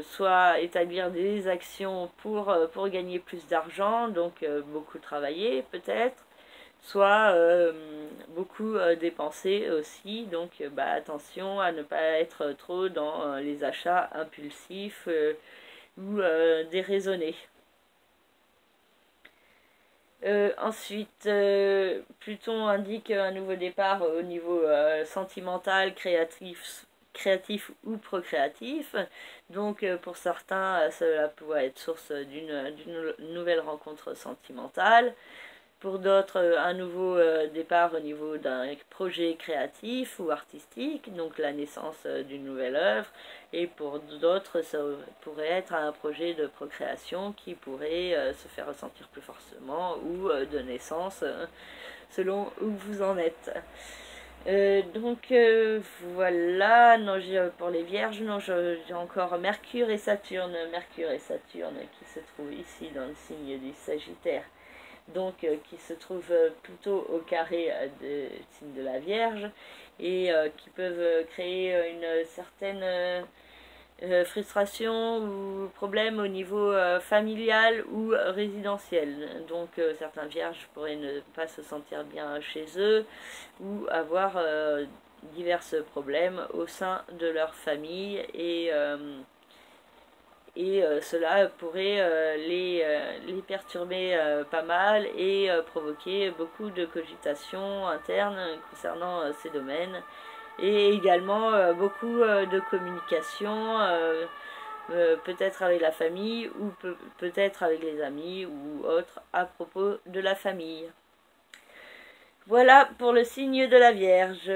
soit établir des actions pour gagner plus d'argent, donc beaucoup travailler peut-être, soit beaucoup dépenser aussi, donc bah, attention à ne pas être trop dans les achats impulsifs ou déraisonnés. Ensuite, Pluton indique un nouveau départ au niveau sentimental, créatif ou procréatif. Donc pour certains, cela pourrait être source d'une nouvelle rencontre sentimentale. Pour d'autres, un nouveau départ au niveau d'un projet créatif ou artistique, donc la naissance d'une nouvelle œuvre. Et pour d'autres, ça pourrait être un projet de procréation qui pourrait se faire ressentir plus forcément ou de naissance, selon où vous en êtes. Voilà, non, pour les vierges, non, j'ai encore Mercure et Saturne qui se trouvent ici dans le signe du Sagittaire, donc qui se trouve plutôt au carré du signe de la Vierge et qui peuvent créer une certaine frustration ou problème au niveau familial ou résidentiel. Donc certains vierges pourraient ne pas se sentir bien chez eux ou avoir divers problèmes au sein de leur famille et cela pourrait les perturber pas mal et provoquer beaucoup de cogitations internes concernant ces domaines et également beaucoup de communication peut-être avec la famille ou peut-être avec les amis ou autres à propos de la famille. Voilà pour le signe de la Vierge.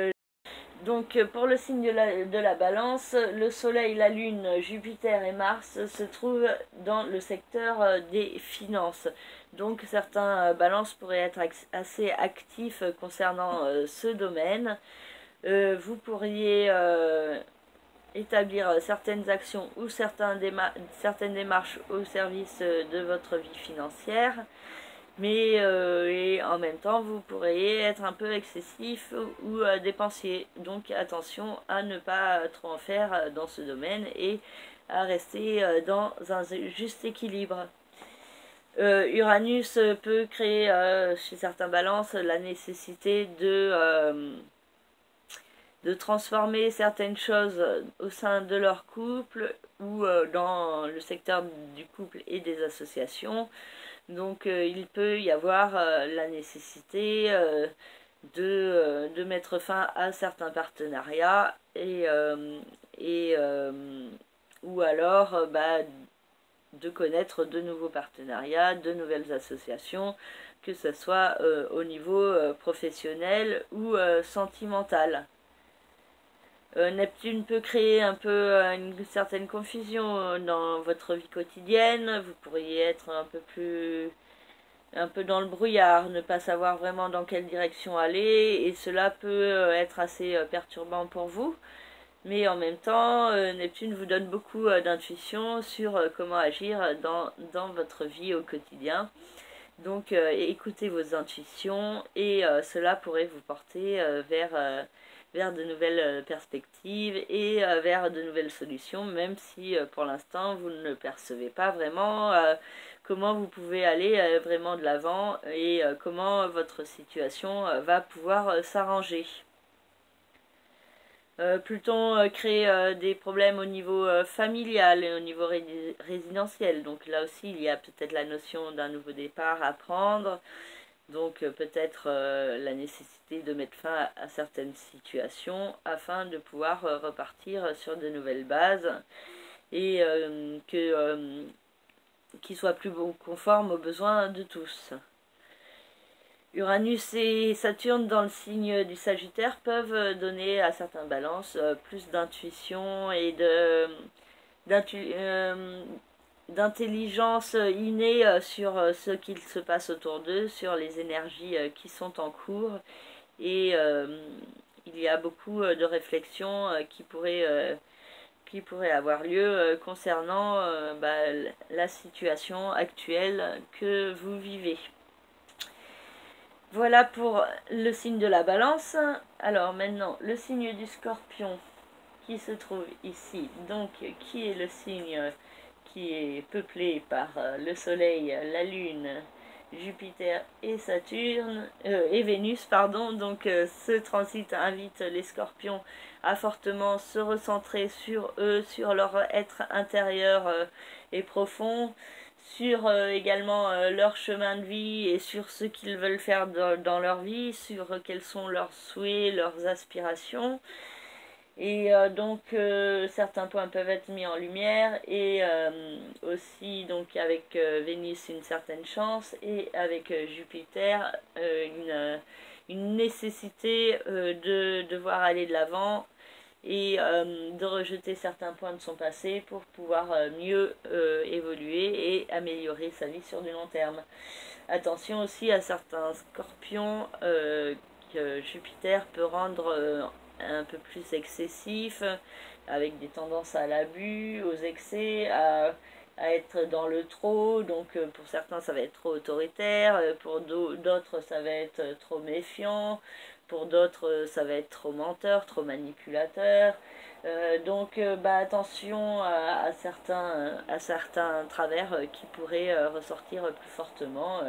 Donc pour le signe de la Balance, le Soleil, la Lune, Jupiter et Mars se trouvent dans le secteur des finances. Donc certains balances pourraient être assez actifs concernant ce domaine. Vous pourriez établir certaines actions ou certaines démarches au service de votre vie financière. Mais et en même temps, vous pourriez être un peu excessif ou dépensier. Donc attention à ne pas trop en faire dans ce domaine et à rester dans un juste équilibre. Uranus peut créer chez certains balances la nécessité de transformer certaines choses au sein de leur couple ou dans le secteur du couple et des associations. Donc il peut y avoir la nécessité de mettre fin à certains partenariats ou alors de connaître de nouveaux partenariats, de nouvelles associations, que ce soit au niveau professionnel ou sentimental. Neptune peut créer un peu une certaine confusion dans votre vie quotidienne. Vous pourriez être un peu dans le brouillard, ne pas savoir vraiment dans quelle direction aller, et cela peut être assez perturbant pour vous. Mais en même temps, Neptune vous donne beaucoup d'intuition sur comment agir dans votre vie au quotidien. Donc écoutez vos intuitions et cela pourrait vous porter vers de nouvelles perspectives et vers de nouvelles solutions, même si pour l'instant vous ne percevez pas vraiment comment vous pouvez aller vraiment de l'avant et comment votre situation va pouvoir s'arranger. Pluton crée des problèmes au niveau familial et au niveau résidentiel. Donc là aussi, il y a peut-être la notion d'un nouveau départ à prendre. Donc peut-être la nécessité de mettre fin à certaines situations afin de pouvoir repartir sur de nouvelles bases et qui soient plus conformes aux besoins de tous. Uranus et Saturne dans le signe du Sagittaire peuvent donner à certaines balances plus d'intuition et d'intelligence innée sur ce qu'il se passe autour d'eux, sur les énergies qui sont en cours. Et il y a beaucoup de réflexions qui pourraient avoir lieu concernant la situation actuelle que vous vivez. Voilà pour le signe de la Balance. Alors maintenant, le signe du Scorpion qui se trouve ici, donc qui est le signe qui est peuplé par le Soleil, la Lune, Jupiter et Saturne et Vénus, pardon. Donc ce transit invite les Scorpions à fortement se recentrer sur eux, sur leur être intérieur et profond, sur également leur chemin de vie et sur ce qu'ils veulent faire dans leur vie, sur quels sont leurs souhaits, leurs aspirations. Et donc certains points peuvent être mis en lumière et aussi donc avec Vénus une certaine chance et avec Jupiter une nécessité de devoir aller de l'avant et de rejeter certains points de son passé pour pouvoir mieux évoluer et améliorer sa vie sur du long terme. Attention aussi à certains scorpions que Jupiter peut rendre un peu plus excessifs, avec des tendances à l'abus, aux excès, à être dans le trop. Donc pour certains ça va être trop autoritaire, pour d'autres ça va être trop méfiant, pour d'autres ça va être trop menteur, trop manipulateur. Donc attention à certains travers qui pourraient ressortir plus fortement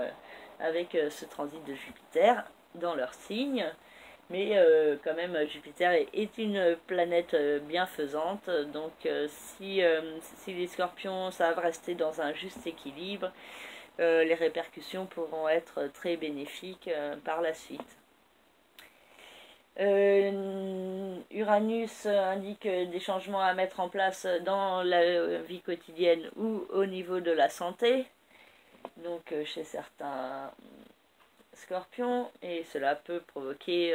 avec ce transit de Jupiter dans leur signe. Mais quand même, Jupiter est une planète bienfaisante, donc si les scorpions savent rester dans un juste équilibre, les répercussions pourront être très bénéfiques par la suite. Uranus indique des changements à mettre en place dans la vie quotidienne ou au niveau de la santé, donc chez certains Scorpions, et cela peut provoquer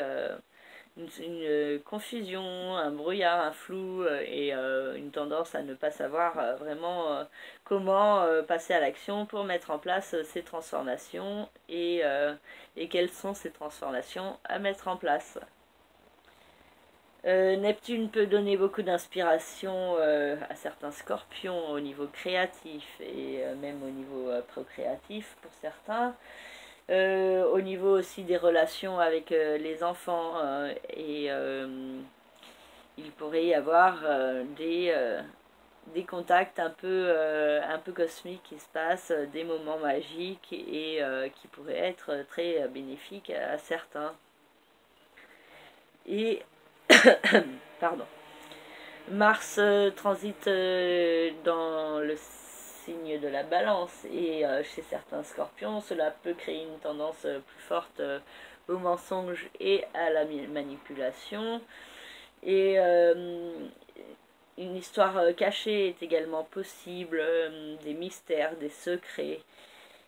une confusion, un brouillard, un flou et une tendance à ne pas savoir vraiment comment passer à l'action pour mettre en place ces transformations et quelles sont ces transformations à mettre en place. Neptune peut donner beaucoup d'inspiration à certains scorpions au niveau créatif et même au niveau procréatif pour certains. Au niveau aussi des relations avec les enfants et il pourrait y avoir des contacts un peu cosmiques qui se passent, des moments magiques et qui pourraient être très bénéfiques à certains. Et pardon. Mars transite dans le signe de la Balance et chez certains scorpions cela peut créer une tendance plus forte au mensonge et à la manipulation et une histoire cachée est également possible, des mystères, des secrets,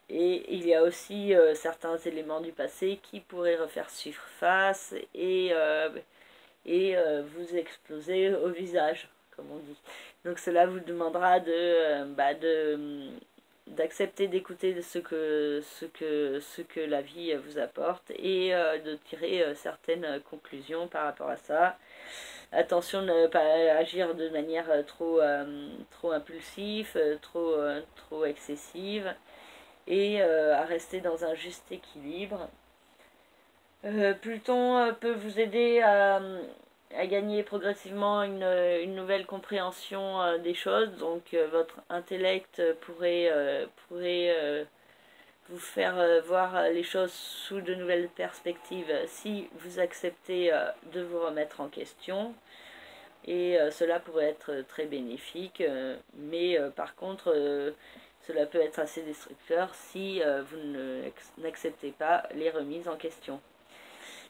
et il y a aussi certains éléments du passé qui pourraient refaire surface et vous exploser au visage, comme on dit. Donc cela vous demandera d'accepter d'écouter ce que la vie vous apporte et de tirer certaines conclusions par rapport à ça. Attention de ne pas agir de manière trop impulsive, trop excessive, et à rester dans un juste équilibre. Pluton peut vous aider à gagner progressivement une nouvelle compréhension des choses, donc votre intellect pourrait vous faire voir les choses sous de nouvelles perspectives si vous acceptez de vous remettre en question. Et cela pourrait être très bénéfique, mais par contre, cela peut être assez destructeur si vous n'acceptez pas les remises en question.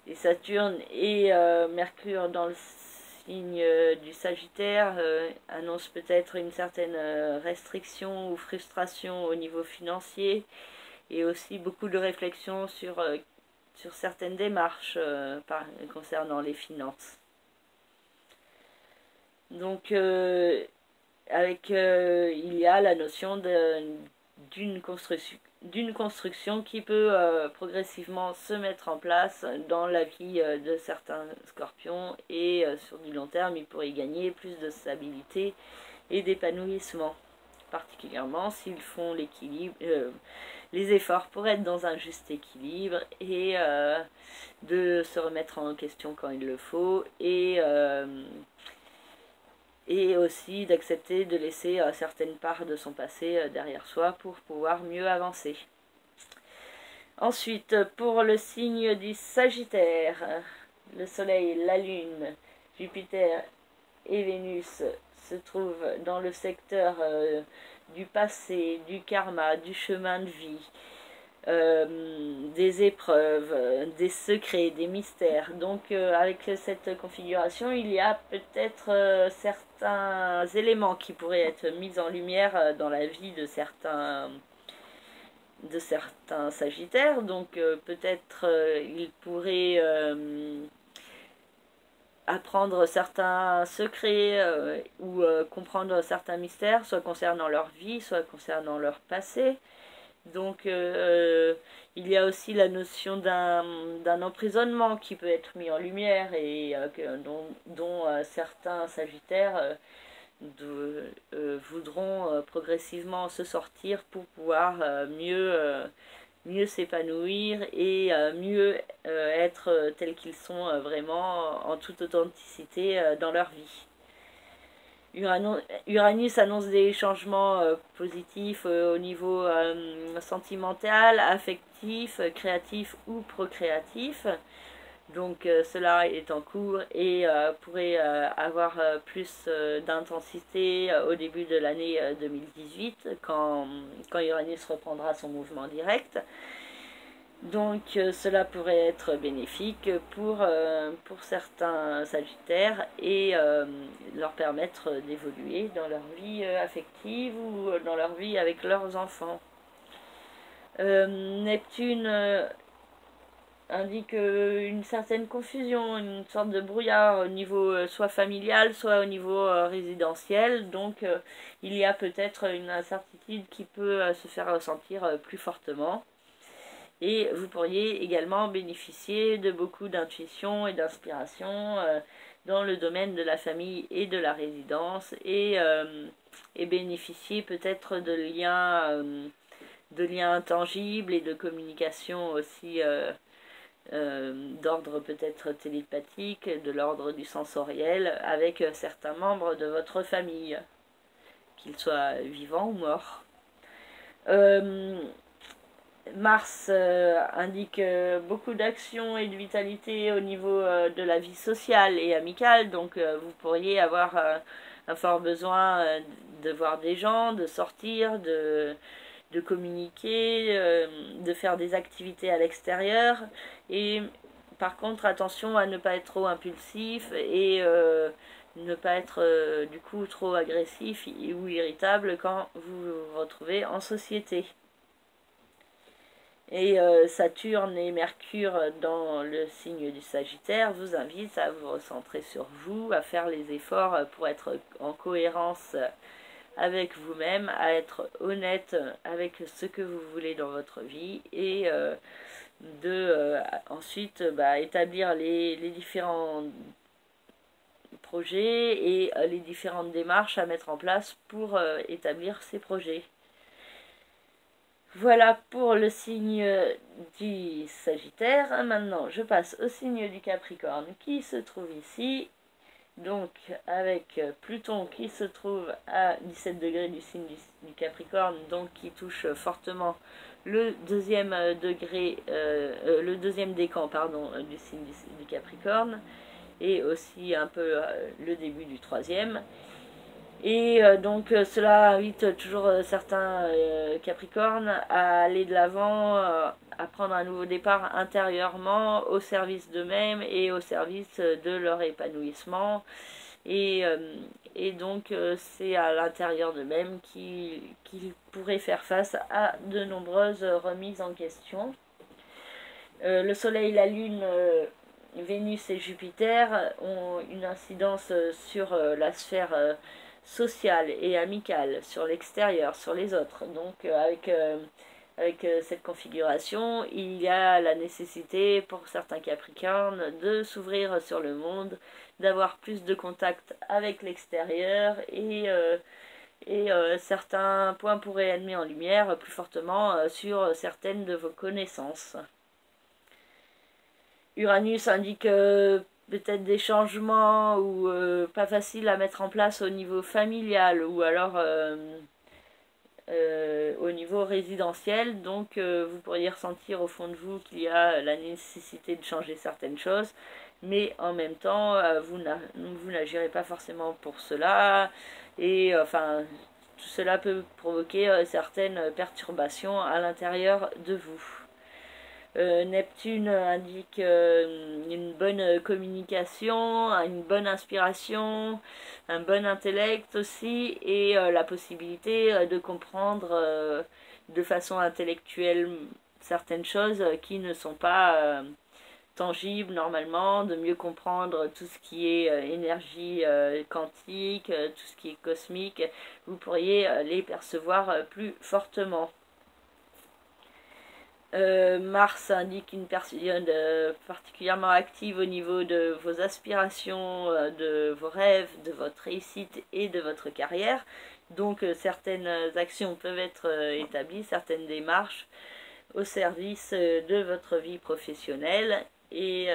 Et Saturne et Mercure dans le signe du Sagittaire annoncent peut-être une certaine restriction ou frustration au niveau financier, et aussi beaucoup de réflexion sur certaines démarches concernant les finances. Donc, il y a la notion d'une construction qui peut progressivement se mettre en place dans la vie de certains scorpions, et sur du long terme, ils pourraient gagner plus de stabilité et d'épanouissement, particulièrement s'ils font les efforts pour être dans un juste équilibre et de se remettre en question quand il le faut, et aussi d'accepter de laisser certaines parts de son passé derrière soi pour pouvoir mieux avancer. Ensuite, pour le signe du Sagittaire, le Soleil, la Lune, Jupiter et Vénus se trouvent dans le secteur du passé, du karma, du chemin de vie, des épreuves, des secrets, des mystères. Donc avec cette configuration, il y a peut-être certains éléments qui pourraient être mis en lumière dans la vie de certains Sagittaires. Donc peut-être ils pourraient apprendre certains secrets ou comprendre certains mystères, soit concernant leur vie, soit concernant leur passé. Donc il y a aussi la notion d'un emprisonnement qui peut être mis en lumière, et dont certains Sagittaires voudront progressivement se sortir pour pouvoir mieux s'épanouir et mieux être tels qu'ils sont vraiment en toute authenticité dans leur vie. Uranus annonce des changements positifs au niveau sentimental, affectif, créatif ou procréatif. Donc cela est en cours et pourrait avoir plus d'intensité au début de l'année 2018, quand Uranus reprendra son mouvement direct. Donc cela pourrait être bénéfique pour certains Sagittaires et leur permettre d'évoluer dans leur vie affective ou dans leur vie avec leurs enfants. Neptune indique une certaine confusion, une sorte de brouillard au niveau soit familial, soit au niveau résidentiel. Donc il y a peut-être une incertitude qui peut se faire ressentir plus fortement. Et vous pourriez également bénéficier de beaucoup d'intuition et d'inspiration dans le domaine de la famille et de la résidence, et bénéficier peut-être de liens intangibles et de communication aussi d'ordre peut-être télépathique, de l'ordre du sensoriel, avec certains membres de votre famille, qu'ils soient vivants ou morts. Mars indique beaucoup d'action et de vitalité au niveau de la vie sociale et amicale, donc vous pourriez avoir un fort besoin de voir des gens, de sortir, de communiquer, de faire des activités à l'extérieur, et par contre attention à ne pas être trop impulsif et ne pas être du coup trop agressif ou irritable quand vous vous retrouvez en société. Et Saturne et Mercure dans le signe du Sagittaire vous invitent à vous recentrer sur vous, à faire les efforts pour être en cohérence avec vous-même, à être honnête avec ce que vous voulez dans votre vie et ensuite établir les différents projets et les différentes démarches à mettre en place pour établir ces projets. Voilà pour le signe du Sagittaire. Maintenant, je passe au signe du Capricorne qui se trouve ici. Donc, avec Pluton qui se trouve à 17 degrés du signe du Capricorne, donc qui touche fortement le deuxième degré, le deuxième décan, pardon, du signe du Capricorne, et aussi un peu le début du troisième. Et donc cela invite toujours certains Capricornes à aller de l'avant, à prendre un nouveau départ intérieurement au service d'eux-mêmes et au service de leur épanouissement. Et donc c'est à l'intérieur d'eux-mêmes qu'ils pourraient faire face à de nombreuses remises en question. Le Soleil, la Lune, Vénus et Jupiter ont une incidence sur la sphère sociale et amicale, sur l'extérieur, sur les autres. Donc avec cette configuration, il y a la nécessité pour certains Capricornes de s'ouvrir sur le monde, d'avoir plus de contact avec l'extérieur et certains points pourraient être mis en lumière plus fortement sur certaines de vos connaissances. Uranus indique peut-être des changements ou pas faciles à mettre en place au niveau familial ou alors au niveau résidentiel. Donc vous pourriez ressentir au fond de vous qu'il y a la nécessité de changer certaines choses, mais en même temps vous n'agirez pas forcément pour cela et enfin tout cela peut provoquer certaines perturbations à l'intérieur de vous. Neptune indique une bonne communication, une bonne inspiration, un bon intellect aussi, et la possibilité de comprendre de façon intellectuelle certaines choses qui ne sont pas tangibles normalement, de mieux comprendre tout ce qui est énergie quantique, tout ce qui est cosmique, vous pourriez les percevoir plus fortement. Mars indique une période particulièrement active au niveau de vos aspirations, de vos rêves, de votre réussite et de votre carrière. Donc certaines actions peuvent être établies, certaines démarches au service de votre vie professionnelle et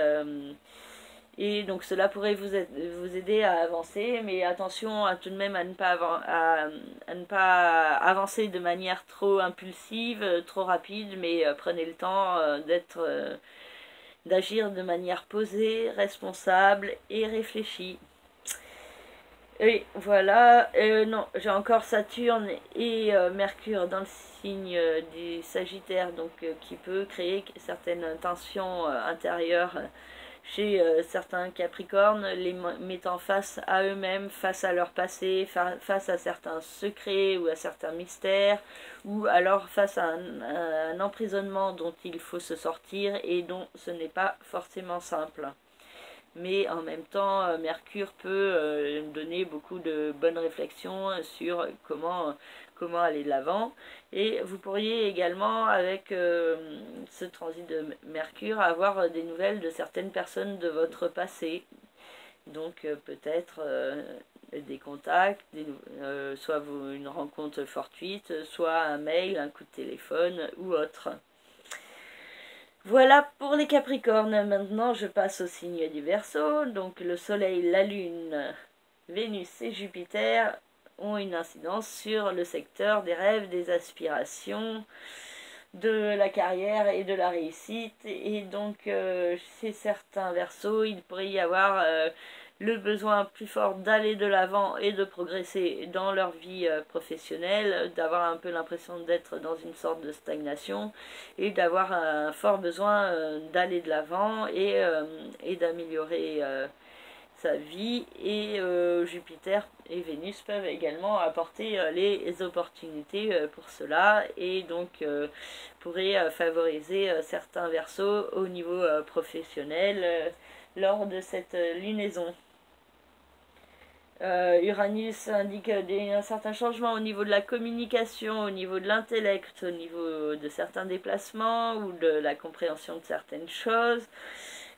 donc cela pourrait vous aider à avancer, mais attention à tout de même à ne pas avancer de manière trop impulsive, trop rapide, mais prenez le temps d'agir de manière posée, responsable et réfléchie. Et voilà, non, j'ai encore Saturne et Mercure dans le signe du Sagittaire, donc qui peut créer certaines tensions intérieures chez certains Capricornes, les mettant face à eux-mêmes, face à leur passé, face à certains secrets ou à certains mystères, ou alors face à un emprisonnement dont il faut se sortir et dont ce n'est pas forcément simple. Mais en même temps, Mercure peut donner beaucoup de bonnes réflexions sur comment aller de l'avant. Et vous pourriez également, avec ce transit de Mercure, avoir des nouvelles de certaines personnes de votre passé. Donc peut-être des contacts, soit une rencontre fortuite, soit un mail, un coup de téléphone ou autre. Voilà pour les Capricornes. Maintenant, je passe au signe du Verseau. Donc, le Soleil, la Lune, Vénus et Jupiter ont une incidence sur le secteur des rêves, des aspirations, de la carrière et de la réussite. Et donc, chez certains Verseaux, il pourrait y avoir le besoin plus fort d'aller de l'avant et de progresser dans leur vie professionnelle, d'avoir un peu l'impression d'être dans une sorte de stagnation et d'avoir un fort besoin d'aller de l'avant et d'améliorer sa vie, et Jupiter et Vénus peuvent également apporter les opportunités pour cela, et donc pourraient favoriser certains Verseaux au niveau professionnel lors de cette lunaison. Uranus indique un certain changement au niveau de la communication, au niveau de l'intellect, au niveau de certains déplacements ou de la compréhension de certaines choses.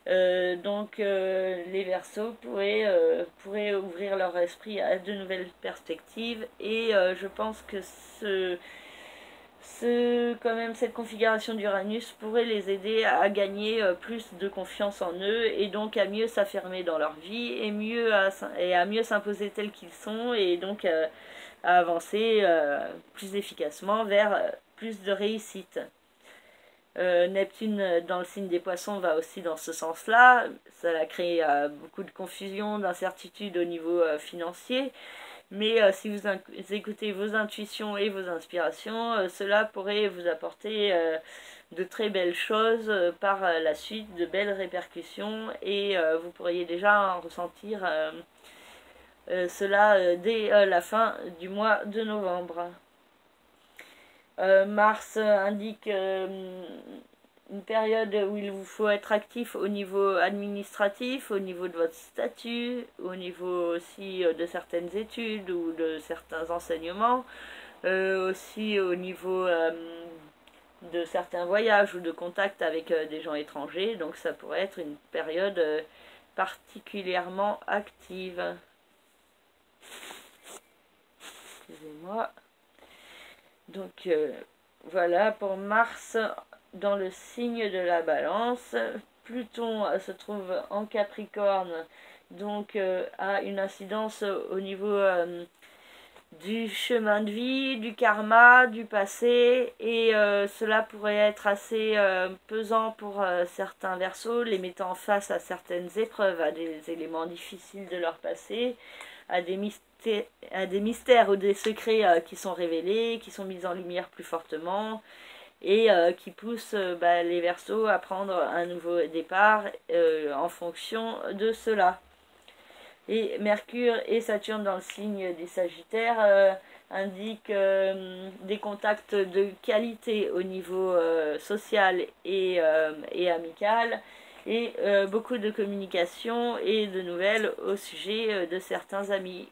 Donc les Verseaux pourraient ouvrir leur esprit à de nouvelles perspectives, et je pense que quand même cette configuration d'Uranus pourrait les aider à gagner plus de confiance en eux, et donc à mieux s'affirmer dans leur vie, et à mieux s'imposer tels qu'ils sont, et donc à avancer plus efficacement vers plus de réussite. Neptune dans le signe des Poissons va aussi dans ce sens-là. Ça a créé beaucoup de confusion, d'incertitude au niveau financier. Mais si vous écoutez vos intuitions et vos inspirations, cela pourrait vous apporter de très belles choses par la suite, de belles répercussions, et vous pourriez déjà ressentir cela dès la fin du mois de novembre. Mars indique une période où il vous faut être actif au niveau administratif, au niveau de votre statut, au niveau aussi de certaines études ou de certains enseignements, aussi au niveau de certains voyages ou de contacts avec des gens étrangers. Donc ça pourrait être une période particulièrement active. Excusez-moi. Donc voilà pour Mars dans le signe de la Balance. Pluton se trouve en Capricorne, donc a une incidence au niveau du chemin de vie, du karma, du passé, et cela pourrait être assez pesant pour certains Verseaux, les mettant face à certaines épreuves, à des éléments difficiles de leur passé, à des mystères ou des secrets qui sont révélés, qui sont mis en lumière plus fortement, et qui poussent les Verseaux à prendre un nouveau départ en fonction de cela. Et Mercure et Saturne dans le signe des Sagittaires indiquent des contacts de qualité au niveau social et amical, et beaucoup de communication et de nouvelles au sujet de certains amis.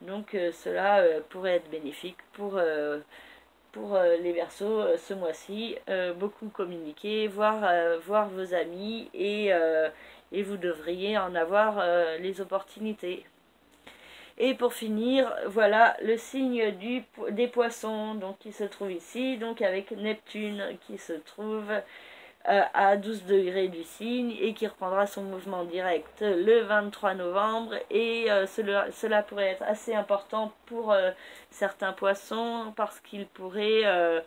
Donc cela pourrait être bénéfique pour les Verseaux ce mois-ci. Beaucoup communiquer, voir vos amis, et vous devriez en avoir les opportunités. Et pour finir, voilà le signe des Poissons, donc qui se trouve ici, donc avec Neptune qui se trouve à 12 degrés du signe, et qui reprendra son mouvement direct le 23 novembre, et cela pourrait être assez important pour certains Poissons, parce qu'ils pourraient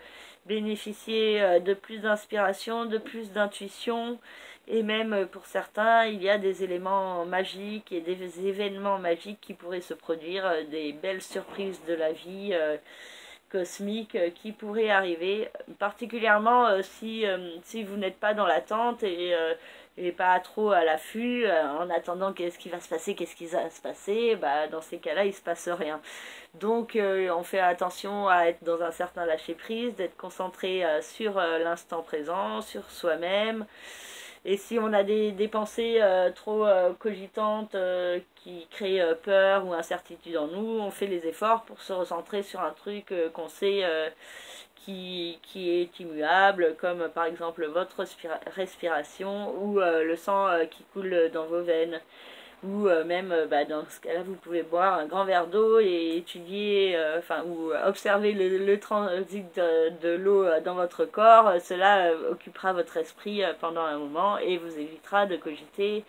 bénéficier de plus d'inspiration, de plus d'intuition, et même pour certains il y a des éléments magiques et des événements magiques qui pourraient se produire, des belles surprises de la vie cosmique qui pourraient arriver, particulièrement si vous n'êtes pas dans l'attente et pas trop à l'affût, en attendant qu'est-ce qui va se passer, dans ces cas-là il se passe rien. Donc on fait attention à être dans un certain lâcher-prise, d'être concentré sur l'instant présent, sur soi-même. Et si on a des pensées trop cogitantes qui créent peur ou incertitude en nous, on fait les efforts pour se recentrer sur un truc qu'on sait qui est immuable, comme par exemple votre respiration, ou le sang qui coule dans vos veines. Ou même dans ce cas-là, vous pouvez boire un grand verre d'eau et étudier, ou observer le transit de l'eau dans votre corps. Cela occupera votre esprit pendant un moment et vous évitera de cogiter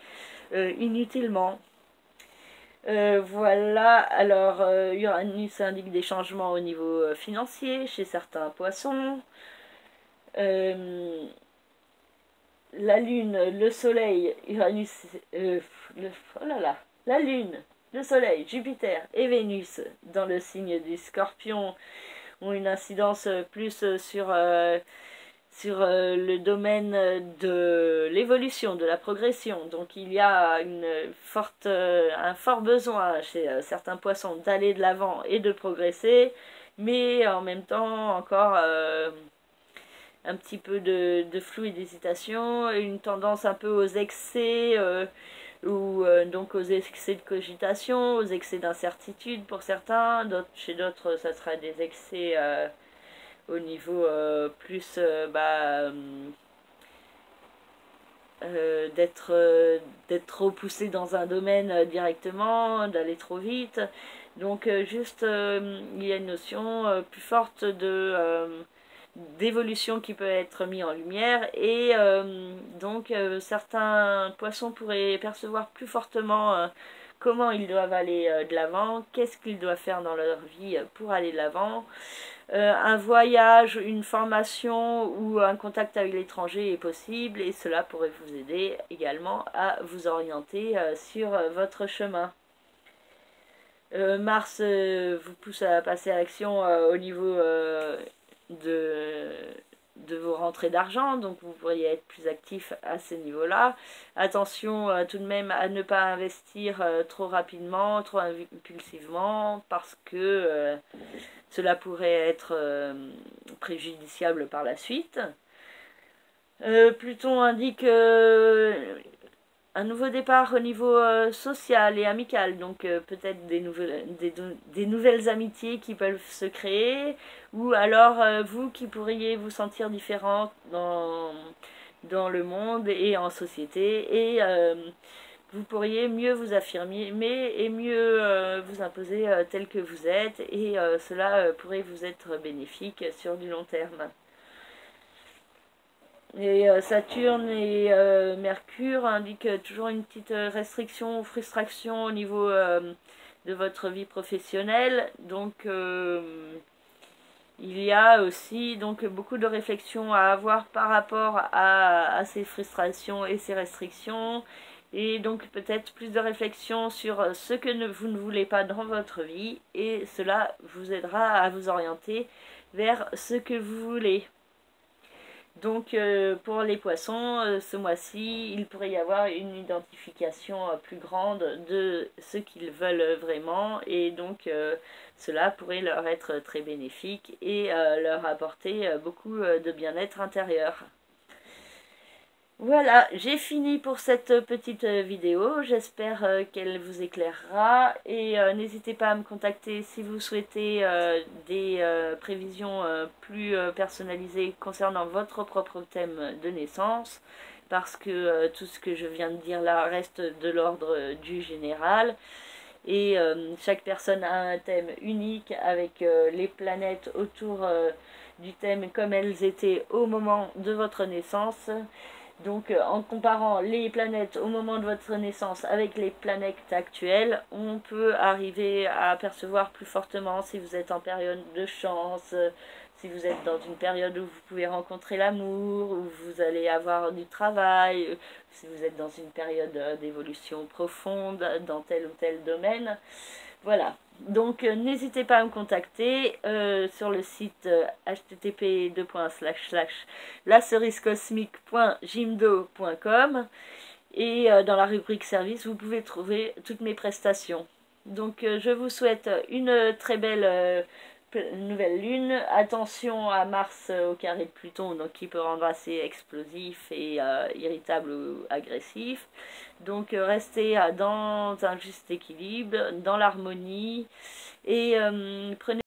inutilement. Voilà, alors Uranus indique des changements au niveau financier chez certains Poissons. La Lune, le Soleil, Uranus, la Lune, le Soleil, Jupiter et Vénus dans le signe du Scorpion ont une incidence plus sur le domaine de l'évolution, de la progression. Donc il y a un fort besoin chez certains poissons d'aller de l'avant et de progresser, mais en même temps encore un petit peu de flou et d'hésitation, une tendance un peu aux excès, ou donc aux excès de cogitation, aux excès d'incertitude pour certains, chez d'autres ça sera des excès au niveau plus d'être trop poussé dans un domaine directement, d'aller trop vite. Donc juste il y a une notion plus forte d'évolution qui peut être mise en lumière, et donc certains poissons pourraient percevoir plus fortement comment ils doivent aller de l'avant, qu'est-ce qu'ils doivent faire dans leur vie pour aller de l'avant. Un voyage, une formation ou un contact avec l'étranger est possible, et cela pourrait vous aider également à vous orienter sur votre chemin. Mars vous pousse à passer à l'action au niveau de vos rentrées d'argent, donc vous pourriez être plus actif à ce niveau-là. Attention tout de même à ne pas investir trop rapidement, trop impulsivement, parce que cela pourrait être préjudiciable par la suite. Pluton indique un nouveau départ au niveau social et amical, donc peut-être des nouvelles amitiés qui peuvent se créer, ou alors vous qui pourriez vous sentir différent dans le monde et en société, et vous pourriez mieux vous affirmer et mieux vous imposer tel que vous êtes, et cela pourrait vous être bénéfique sur du long terme. Et Saturne et Mercure indiquent toujours une petite restriction ou frustration au niveau de votre vie professionnelle. Donc il y a aussi donc beaucoup de réflexions à avoir par rapport à ces frustrations et ces restrictions. Et donc peut-être plus de réflexion sur ce que vous ne voulez pas dans votre vie, et cela vous aidera à vous orienter vers ce que vous voulez. Donc pour les poissons, ce mois-ci, il pourrait y avoir une identification plus grande de ce qu'ils veulent vraiment, et donc cela pourrait leur être très bénéfique et leur apporter beaucoup de bien-être intérieur. Voilà, j'ai fini pour cette petite vidéo, j'espère qu'elle vous éclairera, et n'hésitez pas à me contacter si vous souhaitez des prévisions plus personnalisées concernant votre propre thème de naissance, parce que tout ce que je viens de dire là reste de l'ordre du général, et chaque personne a un thème unique avec les planètes autour du thème comme elles étaient au moment de votre naissance. Donc en comparant les planètes au moment de votre naissance avec les planètes actuelles, on peut arriver à percevoir plus fortement si vous êtes en période de chance, si vous êtes dans une période où vous pouvez rencontrer l'amour, où vous allez avoir du travail, si vous êtes dans une période d'évolution profonde dans tel ou tel domaine. Voilà, donc n'hésitez pas à me contacter sur le site http://lacerisecosmique.jimdo.com, et dans la rubrique service vous pouvez trouver toutes mes prestations. Donc je vous souhaite une très belle nouvelle lune. Attention à Mars au carré de Pluton, donc qui peut rendre assez explosif et irritable ou agressif. Donc restez dans un juste équilibre, dans l'harmonie, et prenez